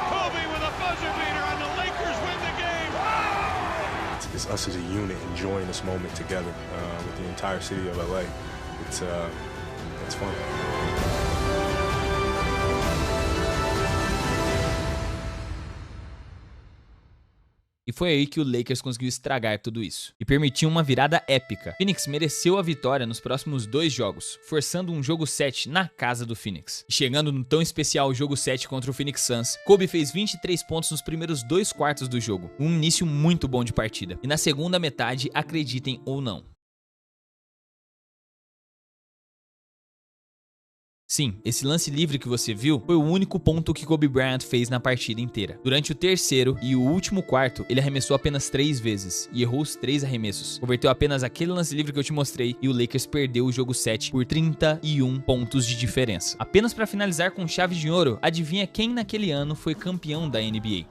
Kobe with a buzzer beater, and the Lakers win the game. It's us as a unit enjoying this moment together with the entire city of LA. It's fun. E foi aí que o Lakers conseguiu estragar tudo isso e permitiu uma virada épica. Phoenix mereceu a vitória nos próximos 2 jogos, forçando um jogo 7 na casa do Phoenix. E chegando no tão especial jogo 7 contra o Phoenix Suns, Kobe fez 23 pontos nos primeiros 2 quartos do jogo, um início muito bom de partida. E na segunda metade, acreditem ou não, sim, esse lance livre que você viu foi o único ponto que Kobe Bryant fez na partida inteira. Durante o terceiro e o último quarto, ele arremessou apenas 3 vezes e errou os 3 arremessos. Converteu apenas aquele lance livre que eu te mostrei e o Lakers perdeu o jogo 7 por 31 pontos de diferença. Apenas para finalizar com chave de ouro, adivinha quem naquele ano foi campeão da NBA?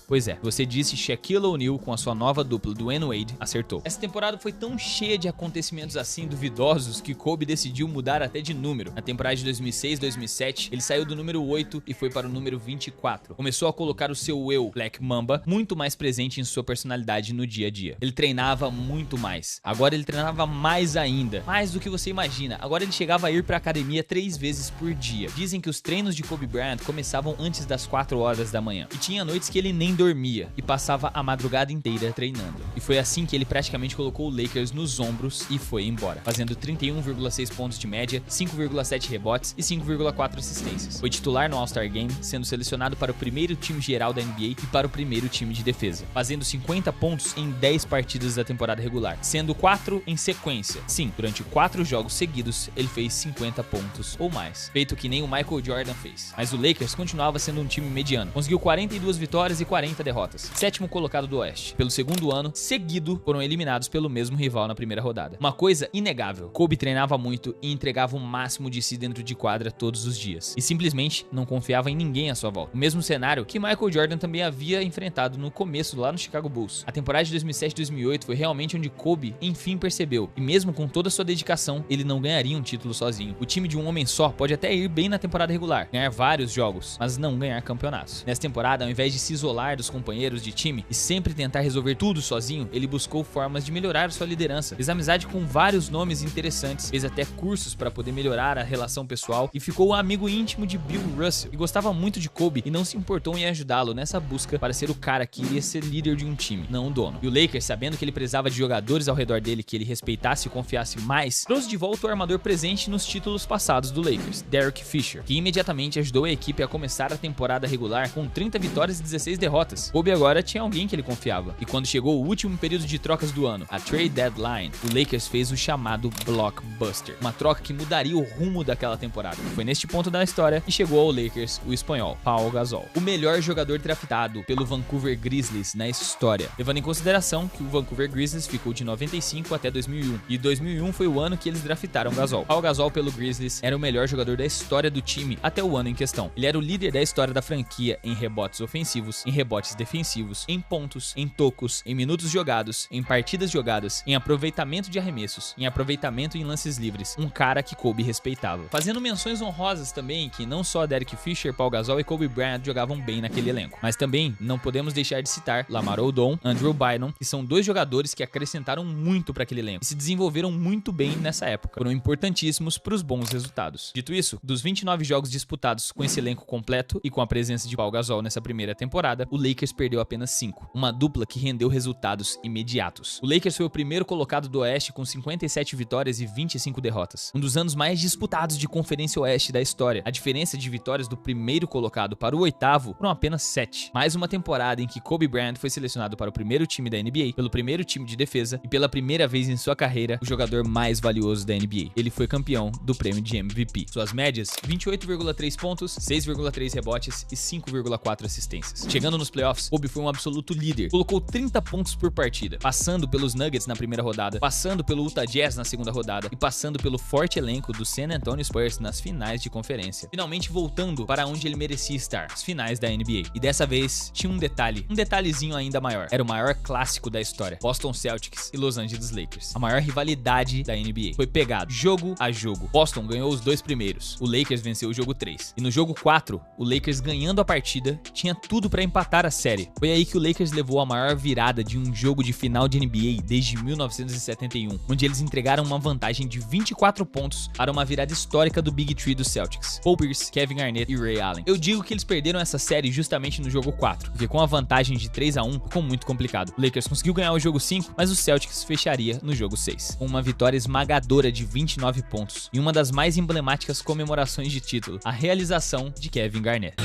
Pois é, você disse Shaquille O'Neal com a sua nova dupla Dwyane Wade, acertou. Essa temporada foi tão cheia de acontecimentos assim duvidosos que Kobe decidiu mudar até de número. Na temporada de 2006-2007, ele saiu do número 8 e foi para o número 24. Começou a colocar o seu eu, Black Mamba, muito mais presente em sua personalidade no dia a dia. Ele treinava muito mais. Agora ele treinava mais ainda, mais do que você imagina. Agora ele chegava a ir para a academia 3 vezes por dia. Dizem que os treinos de Kobe Bryant começavam antes das 4 horas da manhã. E tinha noites que ele nem dormia e passava a madrugada inteira treinando. E foi assim que ele praticamente colocou o Lakers nos ombros e foi embora, fazendo 31,6 pontos de média, 5,7 rebotes e 5,4 assistências. Foi titular no All-Star Game, sendo selecionado para o primeiro time geral da NBA e para o primeiro time de defesa, fazendo 50 pontos em 10 partidas da temporada regular, sendo 4 em sequência. Sim, durante 4 jogos seguidos, ele fez 50 pontos ou mais, feito que nem o Michael Jordan fez. Mas o Lakers continuava sendo um time mediano, conseguiu 42 vitórias e 40 derrotas, 7º colocado do Oeste. Pelo segundo ano seguido, foram eliminados pelo mesmo rival na primeira rodada. Uma coisa inegável, Kobe treinava muito e entregava o máximo de si dentro de quadra todos os dias, e simplesmente não confiava em ninguém à sua volta. O mesmo cenário que Michael Jordan também havia enfrentado no começo lá no Chicago Bulls. A temporada de 2007-2008 foi realmente onde Kobe enfim percebeu, e mesmo com toda a sua dedicação, ele não ganharia um título sozinho. O time de um homem só pode até ir bem na temporada regular, ganhar vários jogos, mas não ganhar campeonatos. Nessa temporada, ao invés de se isolar dos companheiros de time e sempre tentar resolver tudo sozinho, ele buscou formas de melhorar sua liderança. Fez amizade com vários nomes interessantes, fez até cursos para poder melhorar a relação pessoal e ficou um amigo íntimo de Bill Russell, que gostava muito de Kobe e não se importou em ajudá-lo nessa busca para ser o cara que iria ser líder de um time, não o dono. E o Lakers, sabendo que ele precisava de jogadores ao redor dele que ele respeitasse e confiasse mais, trouxe de volta o armador presente nos títulos passados do Lakers, Derek Fisher, que imediatamente ajudou a equipe a começar a temporada regular com 30 vitórias e 16 derrotas. Kobe agora tinha alguém que ele confiava. E quando chegou o último período de trocas do ano, a trade deadline, o Lakers fez o chamado blockbuster, uma troca que mudaria o rumo daquela temporada. Foi neste ponto da história que chegou ao Lakers o espanhol Pau Gasol, o melhor jogador draftado pelo Vancouver Grizzlies na história, levando em consideração que o Vancouver Grizzlies ficou de 95 até 2001, e 2001 foi o ano que eles draftaram Gasol. Pau Gasol pelo Grizzlies era o melhor jogador da história do time até o ano em questão. Ele era o líder da história da franquia em rebotes ofensivos, em rebotes defensivos, em pontos, em tocos, em minutos jogados, em partidas jogadas, em aproveitamento de arremessos, em aproveitamento em lances livres. Um cara que Kobe respeitava. Fazendo menções honrosas também que não só Derek Fisher, Pau Gasol e Kobe Bryant jogavam bem naquele elenco, mas também não podemos deixar de citar Lamar Odom, Andrew Bynum, que são 2 jogadores que acrescentaram muito para aquele elenco e se desenvolveram muito bem nessa época. Foram importantíssimos para os bons resultados. Dito isso, dos 29 jogos disputados com esse elenco completo e com a presença de Pau Gasol nessa primeira temporada, o Lakers perdeu apenas 5, uma dupla que rendeu resultados imediatos. O Lakers foi o primeiro colocado do Oeste com 57 vitórias e 25 derrotas, um dos anos mais disputados de Conferência Oeste da história. A diferença de vitórias do primeiro colocado para o 8º foram apenas 7. Mais uma temporada em que Kobe Bryant foi selecionado para o primeiro time da NBA, pelo primeiro time de defesa e pela primeira vez em sua carreira, o jogador mais valioso da NBA. Ele foi campeão do prêmio de MVP. Suas médias, 28,3 pontos, 6,3 rebotes e 5,4 assistências. Chegando nos playoffs, Kobe foi um absoluto líder. Colocou 30 pontos por partida, passando pelos Nuggets na primeira rodada, passando pelo Utah Jazz na segunda rodada e passando pelo forte elenco do San Antonio Spurs nas finais de conferência. Finalmente voltando para onde ele merecia estar, as finais da NBA. E dessa vez tinha um detalhezinho ainda maior. Era o maior clássico da história, Boston Celtics e Los Angeles Lakers. A maior rivalidade da NBA. Foi pegado jogo a jogo. Boston ganhou os 2 primeiros, o Lakers venceu o jogo 3. E no jogo 4, o Lakers ganhando a partida, tinha tudo para empatar a série. Foi aí que o Lakers levou a maior virada de um jogo de final de NBA desde 1971, onde eles entregaram uma vantagem de 24 pontos para uma virada histórica do Big Three do Celtics: Paul Pierce, Kevin Garnett e Ray Allen. Eu digo que eles perderam essa série justamente no jogo 4, porque com a vantagem de 3-1 ficou muito complicado. O Lakers conseguiu ganhar o jogo 5, mas o Celtics fecharia no jogo 6, com uma vitória esmagadora de 29 pontos e uma das mais emblemáticas comemorações de título, a realização de Kevin Garnett.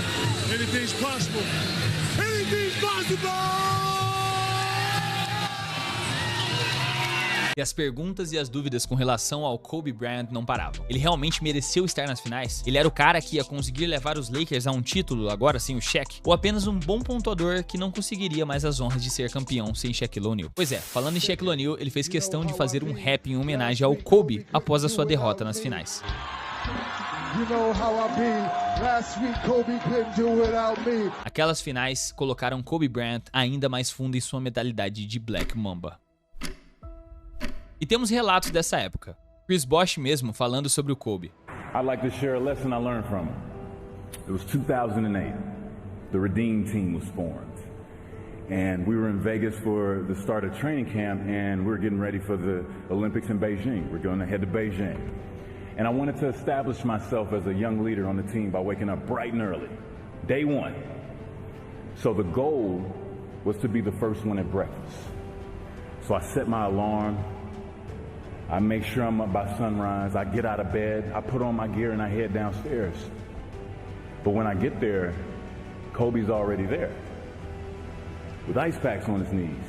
Anything's possible. Anything's possible. E as perguntas e as dúvidas com relação ao Kobe Bryant não paravam. Ele realmente mereceu estar nas finais? Ele era o cara que ia conseguir levar os Lakers a um título, agora sem o Shaq? Ou apenas um bom pontuador que não conseguiria mais as honras de ser campeão sem Shaquille O'Neal? Pois é, falando em Shaquille O'Neal, ele fez questão de fazer um rap em homenagem ao Kobe após a sua derrota nas finais. Aquelas finais colocaram Kobe Bryant ainda mais fundo em sua mentalidade de Black Mamba. E temos relatos dessa época. Chris Bosh mesmo falando sobre o Kobe. I'd like to share a lesson I learned from him. It was 2008. The Redeem team was formed. And we were in Vegas for the start of training camp, and we were getting ready for the Olympics in Beijing. We're going to head to Beijing. And I wanted to establish myself as a young leader on the team by waking up bright and early, day one. So the goal was to be the first one at breakfast. So I set my alarm. I make sure I'm up by sunrise. I get out of bed, I put on my gear, and I head downstairs. But when I get there, Kobe's already there, with ice packs on his knees,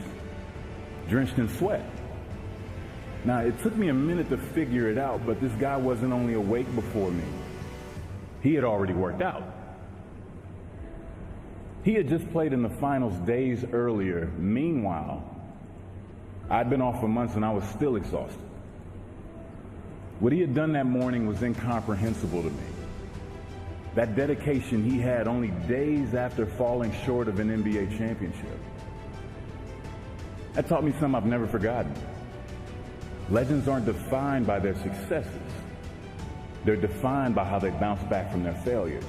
drenched in sweat. Now, it took me a minute to figure it out, but this guy wasn't only awake before me. He had already worked out. He had just played in the finals days earlier. Meanwhile, I'd been off for months and I was still exhausted. What he had done that morning was incomprehensible to me. That dedication he had only days after falling short of an NBA championship. That taught me something I've never forgotten. Legends aren't defined by their successes. They're defined by how they bounce back from their failures.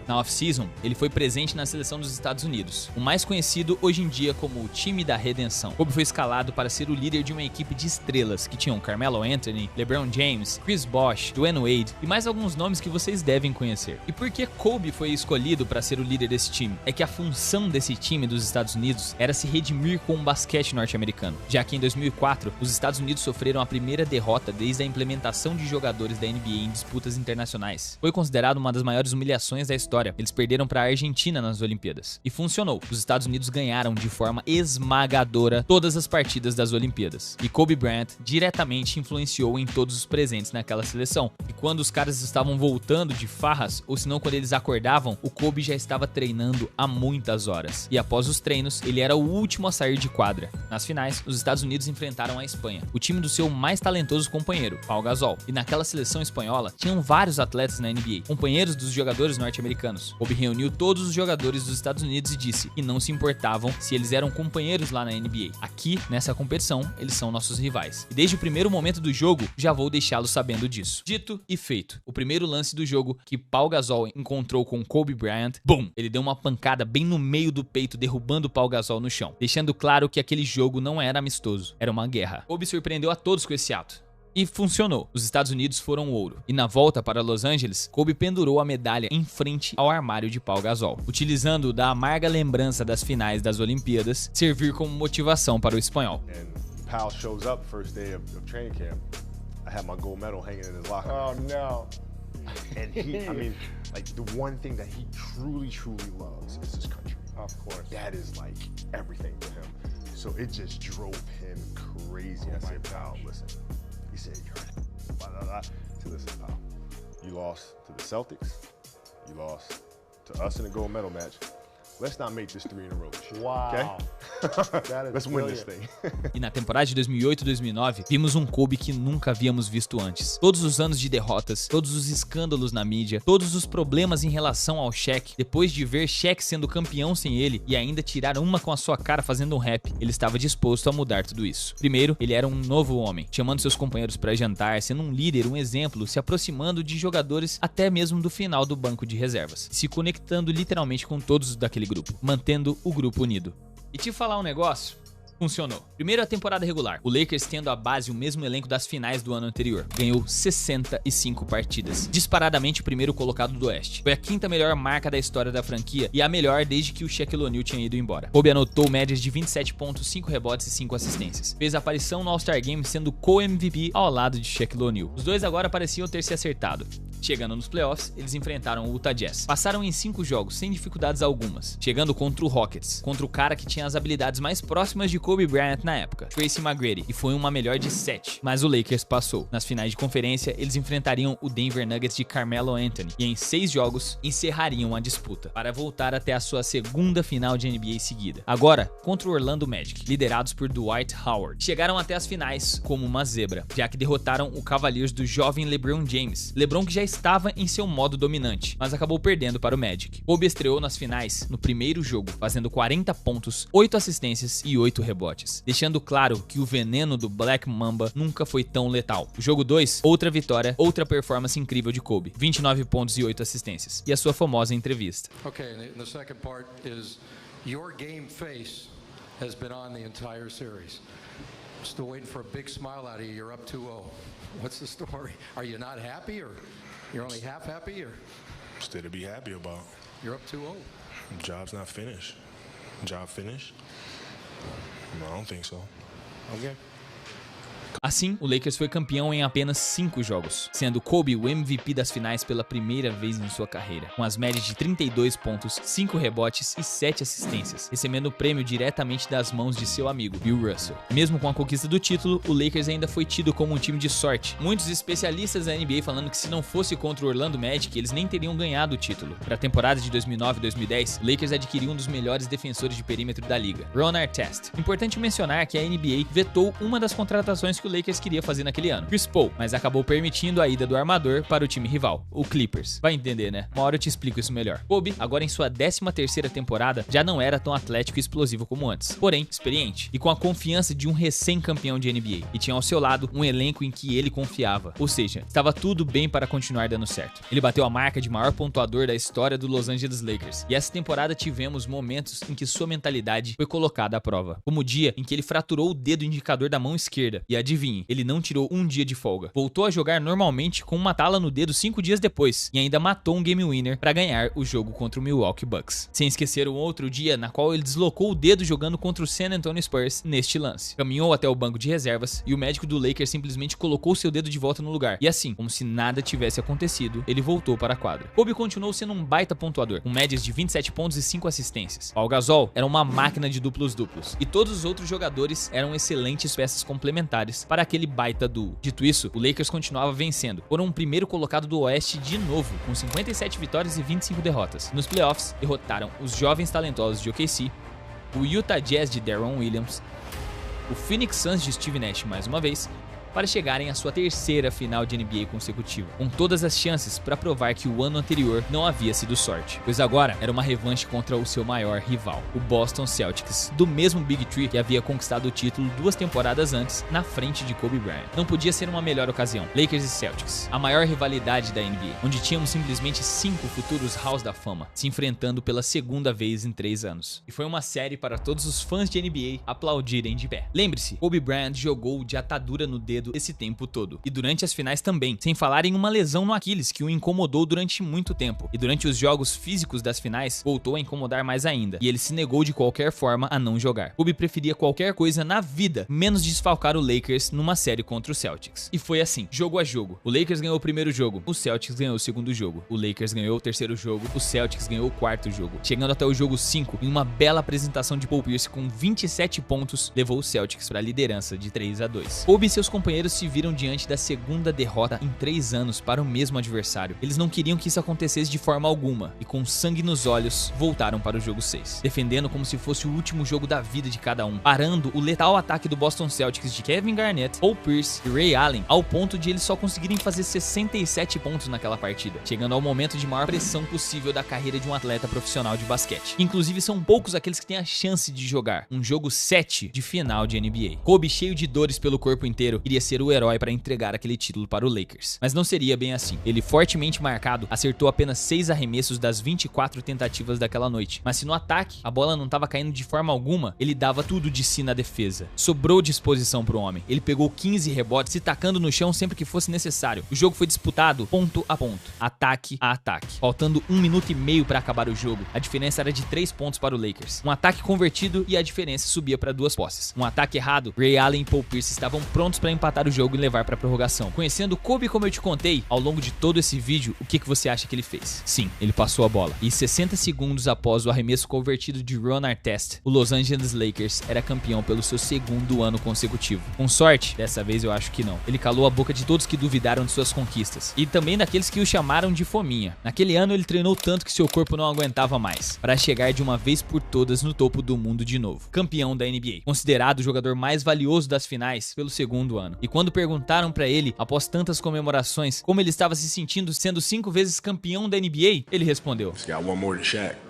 Na off-season, ele foi presente na seleção dos Estados Unidos, o mais conhecido hoje em dia como o time da redenção. Kobe foi escalado para ser o líder de uma equipe de estrelas, que tinham Carmelo Anthony, LeBron James, Chris Bosh, Dwayne Wade e mais alguns nomes que vocês devem conhecer. E por que Kobe foi escolhido para ser o líder desse time? É que a função desse time dos Estados Unidos era se redimir com o basquete norte-americano, já que em 2004, os Estados Unidos sofreram a primeira derrota desde a implementação de jogadores da NBA em disputas internacionais. Foi considerado uma das maiores humilhações da história. Eles perderam para a Argentina nas Olimpíadas. E funcionou. Os Estados Unidos ganharam de forma esmagadora todas as partidas das Olimpíadas. E Kobe Bryant diretamente influenciou em todos os presentes naquela seleção. E quando os caras estavam voltando de farras, ou se não quando eles acordavam, o Kobe já estava treinando há muitas horas. E após os treinos, ele era o último a sair de quadra. Nas finais, os Estados Unidos enfrentaram a Espanha, o time do seu mais talentoso companheiro, Pau Gasol. E naquela seleção espanhola, tinham vários atletas na NBA, companheiros dos jogadores norte-americanos. Kobe reuniu todos os jogadores dos Estados Unidos e disse que não se importavam se eles eram companheiros lá na NBA. Aqui, nessa competição, eles são nossos rivais. E desde o primeiro momento do jogo, já vou deixá-los sabendo disso. Dito e feito. O primeiro lance do jogo que Pau Gasol encontrou com Kobe Bryant, BUM! Ele deu uma pancada bem no meio do peito, derrubando Pau Gasol no chão, deixando claro que aquele jogo não era amistoso, era uma guerra. Kobe surpreendeu a todos com esse ato. E funcionou. Os Estados Unidos foram ouro. E na volta para Los Angeles, Kobe pendurou a medalha em frente ao armário de Pau Gasol, utilizando da amarga lembrança das finais das Olimpíadas servir como motivação para o espanhol. Pau shows up first day of training camp. I had my gold medal hanging in his locker. Oh no. And he, I mean, like the one thing that he truly loves is his country. Of course. That is like everything to him. So it just drove him crazy. I said, Pau, listen. He said, blah, blah, blah. I said, listen, Pau, you lost to the Celtics, you lost to us in the gold medal match, let's not make this 3 in a row this year. Wow. Okay? That is Let's win this brilliant. thing. E na temporada de 2008 e 2009, vimos um Kobe que nunca havíamos visto antes. Todos os anos de derrotas, todos os escândalos na mídia, todos os problemas em relação ao Shaq, depois de ver Shaq sendo campeão sem ele e ainda tirar uma com a sua cara fazendo um rap, ele estava disposto a mudar tudo isso. Primeiro, ele era um novo homem, chamando seus companheiros para jantar, sendo um líder, um exemplo, se aproximando de jogadores até mesmo do final do banco de reservas, se conectando literalmente com todos daquele grupo, mantendo o grupo unido. E te falar um negócio? Funcionou. Primeiro a temporada regular, o Lakers tendo a base e o mesmo elenco das finais do ano anterior. Ganhou 65 partidas. Disparadamente o primeiro colocado do Oeste. Foi a 5ª melhor marca da história da franquia e a melhor desde que o Shaquille O'Neal tinha ido embora. Kobe anotou médias de 27 pontos, 5 rebotes e 5 assistências. Fez a aparição no All-Star Game sendo co-MVP ao lado de Shaquille O'Neal. Os dois agora pareciam ter se acertado. Chegando nos playoffs, eles enfrentaram o Utah Jazz. Passaram em 5 jogos sem dificuldades algumas, chegando contra o Rockets, contra o cara que tinha as habilidades mais próximas de Kobe Bryant na época, Tracy McGrady, e foi uma melhor de 7, mas o Lakers passou. Nas finais de conferência, eles enfrentariam o Denver Nuggets de Carmelo Anthony e em 6 jogos encerrariam a disputa, para voltar até a sua 2ª final de NBA seguida. Agora, contra o Orlando Magic, liderados por Dwight Howard. Chegaram até as finais como uma zebra, já que derrotaram o Cavaliers do jovem LeBron James. LeBron que já estava em seu modo dominante, mas acabou perdendo para o Magic. Kobe estreou nas finais no primeiro jogo, fazendo 40 pontos, 8 assistências e 8 rebotes, deixando claro que o veneno do Black Mamba nunca foi tão letal. O jogo 2, outra vitória, outra performance incrível de Kobe, 29 pontos e 8 assistências, e a sua famosa entrevista. Okay, the second part is your game face has been on the entire series. Still waiting for a big smile out of you. You're up 2-0. What's the story? Are you not happy, or you're only half happy, or? Still to be happy about. You're up 2-0. Job's not finished. Job finished? No, I don't think so. Okay. Assim, o Lakers foi campeão em apenas 5 jogos, sendo Kobe o MVP das finais pela primeira vez em sua carreira, com as médias de 32 pontos, 5 rebotes e 7 assistências, recebendo o prêmio diretamente das mãos de seu amigo Bill Russell. Mesmo com a conquista do título, o Lakers ainda foi tido como um time de sorte. Muitos especialistas da NBA falando que se não fosse contra o Orlando Magic, eles nem teriam ganhado o título. Para a temporada de 2009 e 2010, o Lakers adquiriu um dos melhores defensores de perímetro da liga, Ron Artest. Importante mencionar que a NBA vetou uma das contratações que o Lakers queria fazer naquele ano, Chris Paul, mas acabou permitindo a ida do armador para o time rival, o Clippers. Vai entender, né? Uma hora eu te explico isso melhor. Kobe, agora em sua 13ª temporada, já não era tão atlético e explosivo como antes, porém experiente e com a confiança de um recém-campeão de NBA, e tinha ao seu lado um elenco em que ele confiava, ou seja, estava tudo bem para continuar dando certo. Ele bateu a marca de maior pontuador da história do Los Angeles Lakers, e essa temporada tivemos momentos em que sua mentalidade foi colocada à prova, como o dia em que ele fraturou o dedo indicador da mão esquerda, e adivinhe, ele não tirou um dia de folga. Voltou a jogar normalmente com uma tala no dedo 5 dias depois e ainda matou um game winner para ganhar o jogo contra o Milwaukee Bucks. Sem esquecer um outro dia na qual ele deslocou o dedo jogando contra o San Antonio Spurs neste lance. Caminhou até o banco de reservas e o médico do Lakers simplesmente colocou seu dedo de volta no lugar. E assim, como se nada tivesse acontecido, ele voltou para a quadra. Kobe continuou sendo um baita pontuador, com médias de 27 pontos e 5 assistências. Paul Gasol era uma máquina de duplos-duplos e todos os outros jogadores eram excelentes peças complementares para aquele baita duo. Dito isso, o Lakers continuava vencendo. Foram o primeiro colocado do Oeste de novo, com 57 vitórias e 25 derrotas. Nos playoffs, derrotaram os jovens talentosos de OKC, o Utah Jazz de Deron Williams, o Phoenix Suns de Steve Nash mais uma vez, para chegarem à sua 3ª final de NBA consecutiva, com todas as chances para provar que o ano anterior não havia sido sorte, pois agora era uma revanche contra o seu maior rival, o Boston Celtics, do mesmo Big Three que havia conquistado o título 2 temporadas antes, na frente de Kobe Bryant. Não podia ser uma melhor ocasião. Lakers e Celtics, a maior rivalidade da NBA, onde tínhamos simplesmente 5 futuros Halls da Fama se enfrentando pela 2ª vez em 3 anos. E foi uma série para todos os fãs de NBA aplaudirem de pé. Lembre-se, Kobe Bryant jogou de atadura no dedo esse tempo todo, e durante as finais também, sem falar em uma lesão no Aquiles que o incomodou durante muito tempo, e durante os jogos físicos das finais voltou a incomodar mais ainda, e ele se negou de qualquer forma a não jogar. Kobe preferia qualquer coisa na vida, menos desfalcar o Lakers numa série contra o Celtics. E foi assim, jogo a jogo. O Lakers ganhou o primeiro jogo, o Celtics ganhou o segundo jogo, o Lakers ganhou o terceiro jogo, o Celtics ganhou o quarto jogo, chegando até o jogo 5 em uma bela apresentação de Paul Pierce com 27 pontos, levou o Celtics para a liderança de 3-2. Kobe e seus companheiros companheiros se viram diante da segunda derrota em 3 anos para o mesmo adversário. Eles não queriam que isso acontecesse de forma alguma e, com sangue nos olhos, voltaram para o jogo 6, defendendo como se fosse o último jogo da vida de cada um, parando o letal ataque do Boston Celtics de Kevin Garnett, Paul Pierce e Ray Allen, ao ponto de eles só conseguirem fazer 67 pontos naquela partida, chegando ao momento de maior pressão possível da carreira de um atleta profissional de basquete. Inclusive, são poucos aqueles que têm a chance de jogar um jogo 7 de final de NBA. Kobe, cheio de dores pelo corpo inteiro, iria ser o herói para entregar aquele título para o Lakers. Mas não seria bem assim. Ele, fortemente marcado, acertou apenas 6 arremessos das 24 tentativas daquela noite. Mas se no ataque a bola não estava caindo de forma alguma, ele dava tudo de si na defesa. Sobrou disposição pro homem. Ele pegou 15 rebotes, se tacando no chão sempre que fosse necessário. O jogo foi disputado ponto a ponto, ataque a ataque. Faltando 1 minuto e meio para acabar o jogo, a diferença era de 3 pontos para o Lakers. Um ataque convertido e a diferença subia para 2 posses. Um ataque errado, Ray Allen e Paul Pierce estavam prontos para empatar o jogo e levar para prorrogação. Conhecendo Kobe como eu te contei, ao longo de todo esse vídeo, o que você acha que ele fez? Sim, ele passou a bola. E 60 segundos após o arremesso convertido de Ron Artest, o Los Angeles Lakers era campeão pelo seu 2º ano consecutivo. Com sorte, dessa vez eu acho que não. Ele calou a boca de todos que duvidaram de suas conquistas e também daqueles que o chamaram de fominha. Naquele ano ele treinou tanto que seu corpo não aguentava mais, para chegar de uma vez por todas no topo do mundo de novo. Campeão da NBA, considerado o jogador mais valioso das finais pelo 2º ano. E quando perguntaram para ele, após tantas comemorações, como ele estava se sentindo sendo 5 vezes campeão da NBA, ele respondeu: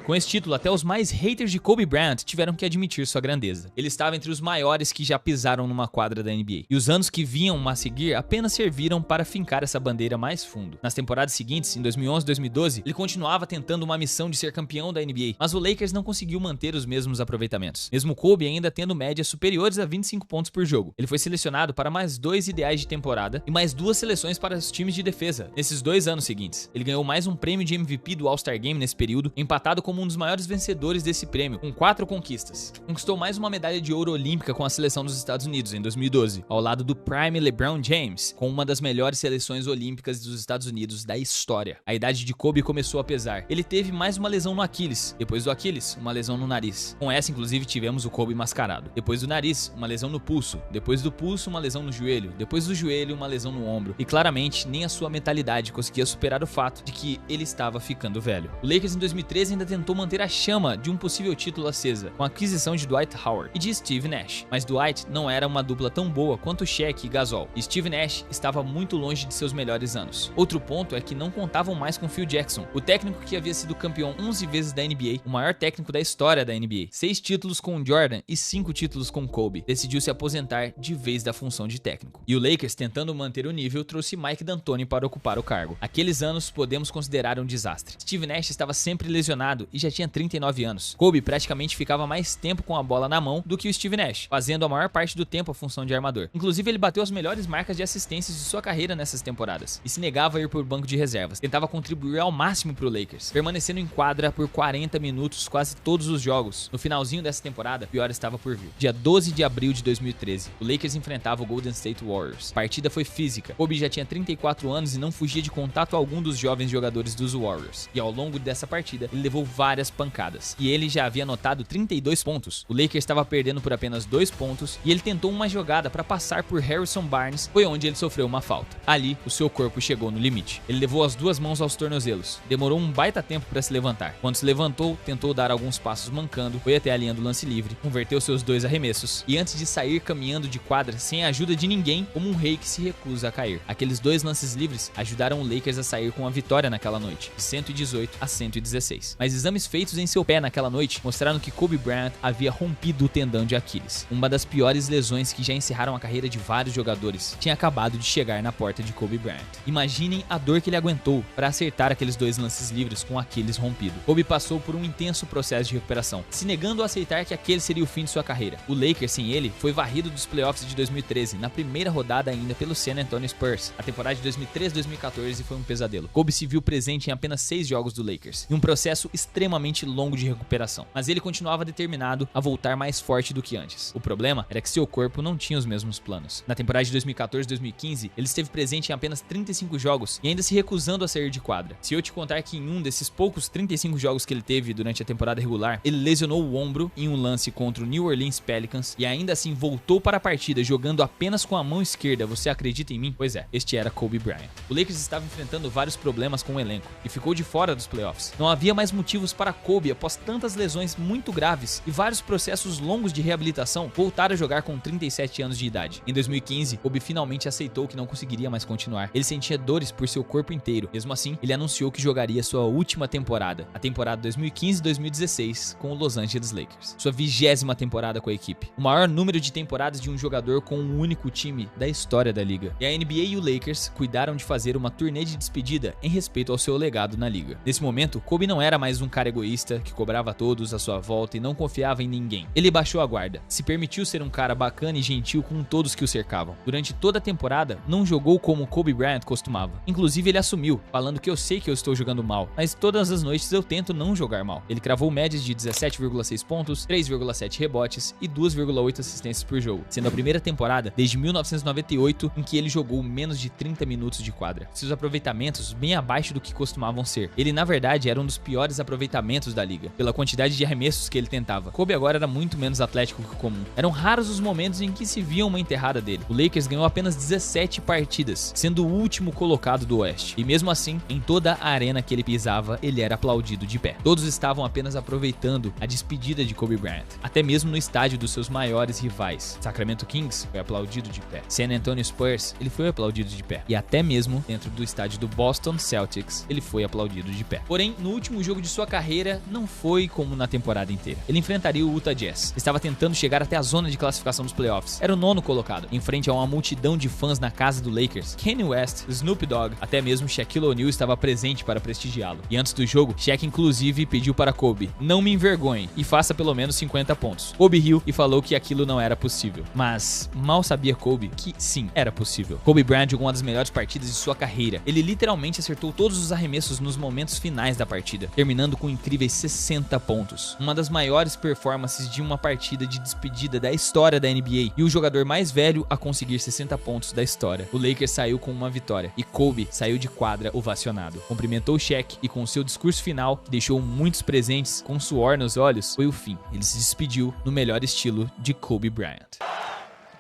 com esse título, até os mais haters de Kobe Bryant tiveram que admitir sua grandeza. Ele estava entre os maiores que já pisaram numa quadra da NBA. E os anos que vinham a seguir apenas serviram para fincar essa bandeira mais fundo. Nas temporadas seguintes, em 2011 e 2012, ele continuava tentando uma missão de ser campeão da NBA, mas o Lakers não conseguiu manter os mesmos aproveitamentos, mesmo Kobe ainda tendo médias superiores a 25 pontos por jogo. Ele foi selecionado para mais 2 ideais de temporada e mais 2 seleções para os times de defesa nesses 2 anos seguintes. Ele ganhou mais um prêmio de MVP do All-Star Game nesse período, empatado como um dos maiores vencedores desse prêmio, com 4 conquistas. Conquistou mais uma medalha de ouro olímpica com a seleção dos Estados Unidos em 2012, ao lado do Prime LeBron James, com uma das melhores seleções olímpicas dos Estados Unidos da história. A idade de Kobe começou a pesar. Ele teve mais uma lesão no Aquiles, depois do Aquiles, uma lesão no nariz. Com essa, inclusive, tivemos o Kobe mascarado. Depois do nariz, uma lesão no pulso. Depois do pulso, uma lesão no joelho. Depois do joelho, uma lesão no ombro. E claramente, nem a sua mentalidade conseguia superar o fato de que ele estava ficando velho. O Lakers em 2013 ainda tentou manter a chama de um possível título acesa, com a aquisição de Dwight Howard e de Steve Nash. Mas Dwight não era uma dupla tão boa quanto Shaq e Gasol. E Steve Nash estava muito longe de seus melhores anos. Outro ponto é que não contavam mais com Phil Jackson, o técnico que havia sido campeão 11 vezes da NBA, o maior técnico da história da NBA. 6 títulos com Jordan e 5 títulos com Kobe. Decidiu se aposentar de vez da função de técnico. E o Lakers, tentando manter o nível, trouxe Mike D'Antoni para ocupar o cargo. Aqueles anos podemos considerar um desastre. Steve Nash estava sempre lesionado e já tinha 39 anos. Kobe praticamente ficava mais tempo com a bola na mão do que o Steve Nash, fazendo a maior parte do tempo a função de armador. Inclusive, ele bateu as melhores marcas de assistências de sua carreira nessas temporadas e se negava a ir por banco de reservas. Tentava contribuir ao máximo para o Lakers, permanecendo em quadra por 40 minutos quase todos os jogos. No finalzinho dessa temporada, pior estava por vir. Dia 12 de abril de 2013, o Lakers enfrentava o Golden State Warriors. A partida foi física. Kobe já tinha 34 anos e não fugia de contato algum dos jovens jogadores dos Warriors. E ao longo dessa partida, ele levou várias pancadas. E ele já havia anotado 32 pontos. O Lakers estava perdendo por apenas 2 pontos e ele tentou uma jogada para passar por Harrison Barnes, foi onde ele sofreu uma falta. Ali, o seu corpo chegou no limite. Ele levou as 2 mãos aos tornozelos. Demorou um baita tempo para se levantar. Quando se levantou, tentou dar alguns passos mancando, foi até a linha do lance livre, converteu seus 2 arremessos e antes de sair caminhando de quadra sem a ajuda de ninguém, como um rei que se recusa a cair. Aqueles 2 lances livres ajudaram o Lakers a sair com a vitória naquela noite, de 118 a 116. Mas exames feitos em seu pé naquela noite mostraram que Kobe Bryant havia rompido o tendão de Aquiles. Uma das piores lesões que já encerraram a carreira de vários jogadores tinha acabado de chegar na porta de Kobe Bryant. Imaginem a dor que ele aguentou para acertar aqueles 2 lances livres com Aquiles rompido. Kobe passou por um intenso processo de recuperação, se negando a aceitar que aquele seria o fim de sua carreira. O Lakers, sem ele, foi varrido dos playoffs de 2013, na primeira rodada ainda pelo San Antonio Spurs. A temporada de 2013-2014 foi um pesadelo. Kobe se viu presente em apenas 6 jogos do Lakers, e um processo extremamente longo de recuperação, mas ele continuava determinado a voltar mais forte do que antes. O problema era que seu corpo não tinha os mesmos planos. Na temporada de 2014-2015, ele esteve presente em apenas 35 jogos e ainda se recusando a sair de quadra. Se eu te contar que em um desses poucos 35 jogos que ele teve durante a temporada regular, ele lesionou o ombro em um lance contra o New Orleans Pelicans e ainda assim voltou para a partida jogando apenas com a mão esquerda, você acredita em mim? Pois é, este era Kobe Bryant. O Lakers estava enfrentando vários problemas com o elenco e ficou de fora dos playoffs. Não havia mais motivos para Kobe, após tantas lesões muito graves e vários processos longos de reabilitação, voltar a jogar com 37 anos de idade. Em 2015, Kobe finalmente aceitou que não conseguiria mais continuar. Ele sentia dores por seu corpo inteiro. Mesmo assim, ele anunciou que jogaria sua última temporada, a temporada 2015-2016, com o Los Angeles Lakers. Sua 20ª temporada com a equipe. O maior número de temporadas de um jogador com um único time da história da liga. E a NBA e o Lakers cuidaram de fazer uma turnê de despedida em respeito ao seu legado na liga. Nesse momento, Kobe não era mais um cara egoísta que cobrava a todos à sua volta e não confiava em ninguém. Ele baixou a guarda, se permitiu ser um cara bacana e gentil com todos que o cercavam. Durante toda a temporada, não jogou como Kobe Bryant costumava. Inclusive, ele assumiu, falando que eu sei que eu estou jogando mal, mas todas as noites eu tento não jogar mal. Ele cravou médias de 17,6 pontos, 3,7 rebotes e 2,8 assistências por jogo, sendo a primeira temporada desde 1998 em que ele jogou menos de 30 minutos de quadra. Seus aproveitamentos bem abaixo do que costumavam ser. Ele, na verdade, era um dos piores aproveitamentos da liga, pela quantidade de arremessos que ele tentava. Kobe agora era muito menos atlético que o comum. Eram raros os momentos em que se via uma enterrada dele. O Lakers ganhou apenas 17 partidas, sendo o último colocado do Oeste. E mesmo assim, em toda a arena que ele pisava, ele era aplaudido de pé. Todos estavam apenas aproveitando a despedida de Kobe Bryant. Até mesmo no estádio dos seus maiores rivais. Sacramento Kings foi aplaudido de pé. San Antonio Spurs, ele foi aplaudido de pé. E até mesmo dentro do estádio do Boston Celtics, ele foi aplaudido de pé. Porém, no último jogo de sua carreira, não foi como na temporada inteira. Ele enfrentaria o Utah Jazz. Estava tentando chegar até a zona de classificação dos playoffs. Era o 9º colocado, em frente a uma multidão de fãs na casa do Lakers. Kanye West, Snoop Dogg, até mesmo Shaquille O'Neal estava presente para prestigiá-lo. E antes do jogo, Shaq inclusive pediu para Kobe: não me envergonhe e faça pelo menos 50 pontos. Kobe riu e falou que aquilo não era possível. Mas mal sabia Kobe que sim, era possível. Kobe Bryant jogou uma das melhores partidas de sua carreira. Ele literalmente acertou todos os arremessos nos momentos finais da partida, terminando com incríveis 60 pontos. Uma das maiores performances de uma partida de despedida da história da NBA e o jogador mais velho a conseguir 60 pontos da história. O Lakers saiu com uma vitória e Kobe saiu de quadra ovacionado. Cumprimentou Shaq e com seu discurso final, que deixou muitos presentes com suor nos olhos, foi o fim. Ele se despediu no melhor estilo de Kobe Bryant.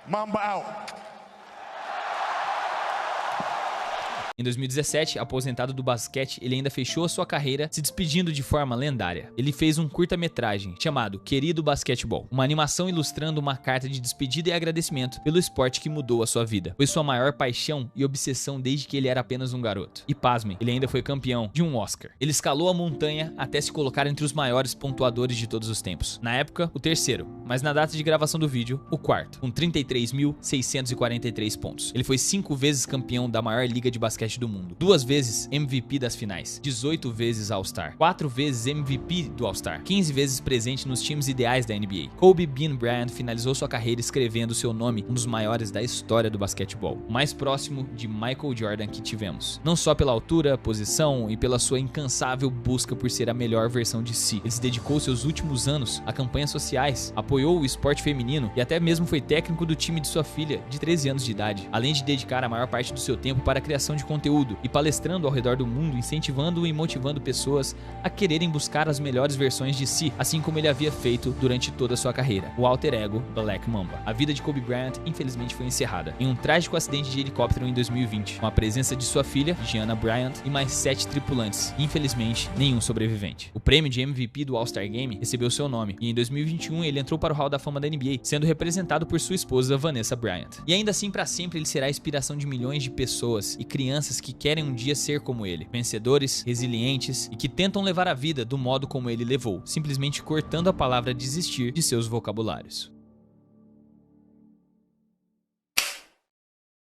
Mamba out. Em 2017, aposentado do basquete, ele ainda fechou a sua carreira se despedindo de forma lendária. Ele fez um curta-metragem chamado Querido Basquetebol, uma animação ilustrando uma carta de despedida e agradecimento pelo esporte que mudou a sua vida. Foi sua maior paixão e obsessão desde que ele era apenas um garoto. E pasmem, ele ainda foi campeão de um Oscar. Ele escalou a montanha até se colocar entre os maiores pontuadores de todos os tempos. Na época, o 3º, mas na data de gravação do vídeo, o 4º, com 33.643 pontos. Ele foi 5 vezes campeão da maior liga de basquete do mundo, 2 vezes MVP das finais, 18 vezes All-Star, 4 vezes MVP do All-Star, 15 vezes presente nos times ideais da NBA. Kobe Bean Bryant finalizou sua carreira escrevendo seu nome um dos maiores da história do basquetebol, o mais próximo de Michael Jordan que tivemos, não só pela altura, posição e pela sua incansável busca por ser a melhor versão de si. Ele se dedicou seus últimos anos a campanhas sociais, apoiou o esporte feminino e até mesmo foi técnico do time de sua filha de 13 anos de idade, além de dedicar a maior parte do seu tempo para a criação de conteúdo e palestrando ao redor do mundo, incentivando e motivando pessoas a quererem buscar as melhores versões de si, assim como ele havia feito durante toda a sua carreira, o alter ego Black Mamba. A vida de Kobe Bryant infelizmente foi encerrada em um trágico acidente de helicóptero em 2020, com a presença de sua filha, Gianna Bryant, e mais 7 tripulantes, e infelizmente nenhum sobrevivente. O prêmio de MVP do All-Star Game recebeu seu nome, e em 2021 ele entrou para o Hall da Fama da NBA, sendo representado por sua esposa Vanessa Bryant. E ainda assim, para sempre, ele será a inspiração de milhões de pessoas e crianças que querem um dia ser como ele, vencedores, resilientes e que tentam levar a vida do modo como ele levou, simplesmente cortando a palavra desistir de seus vocabulários.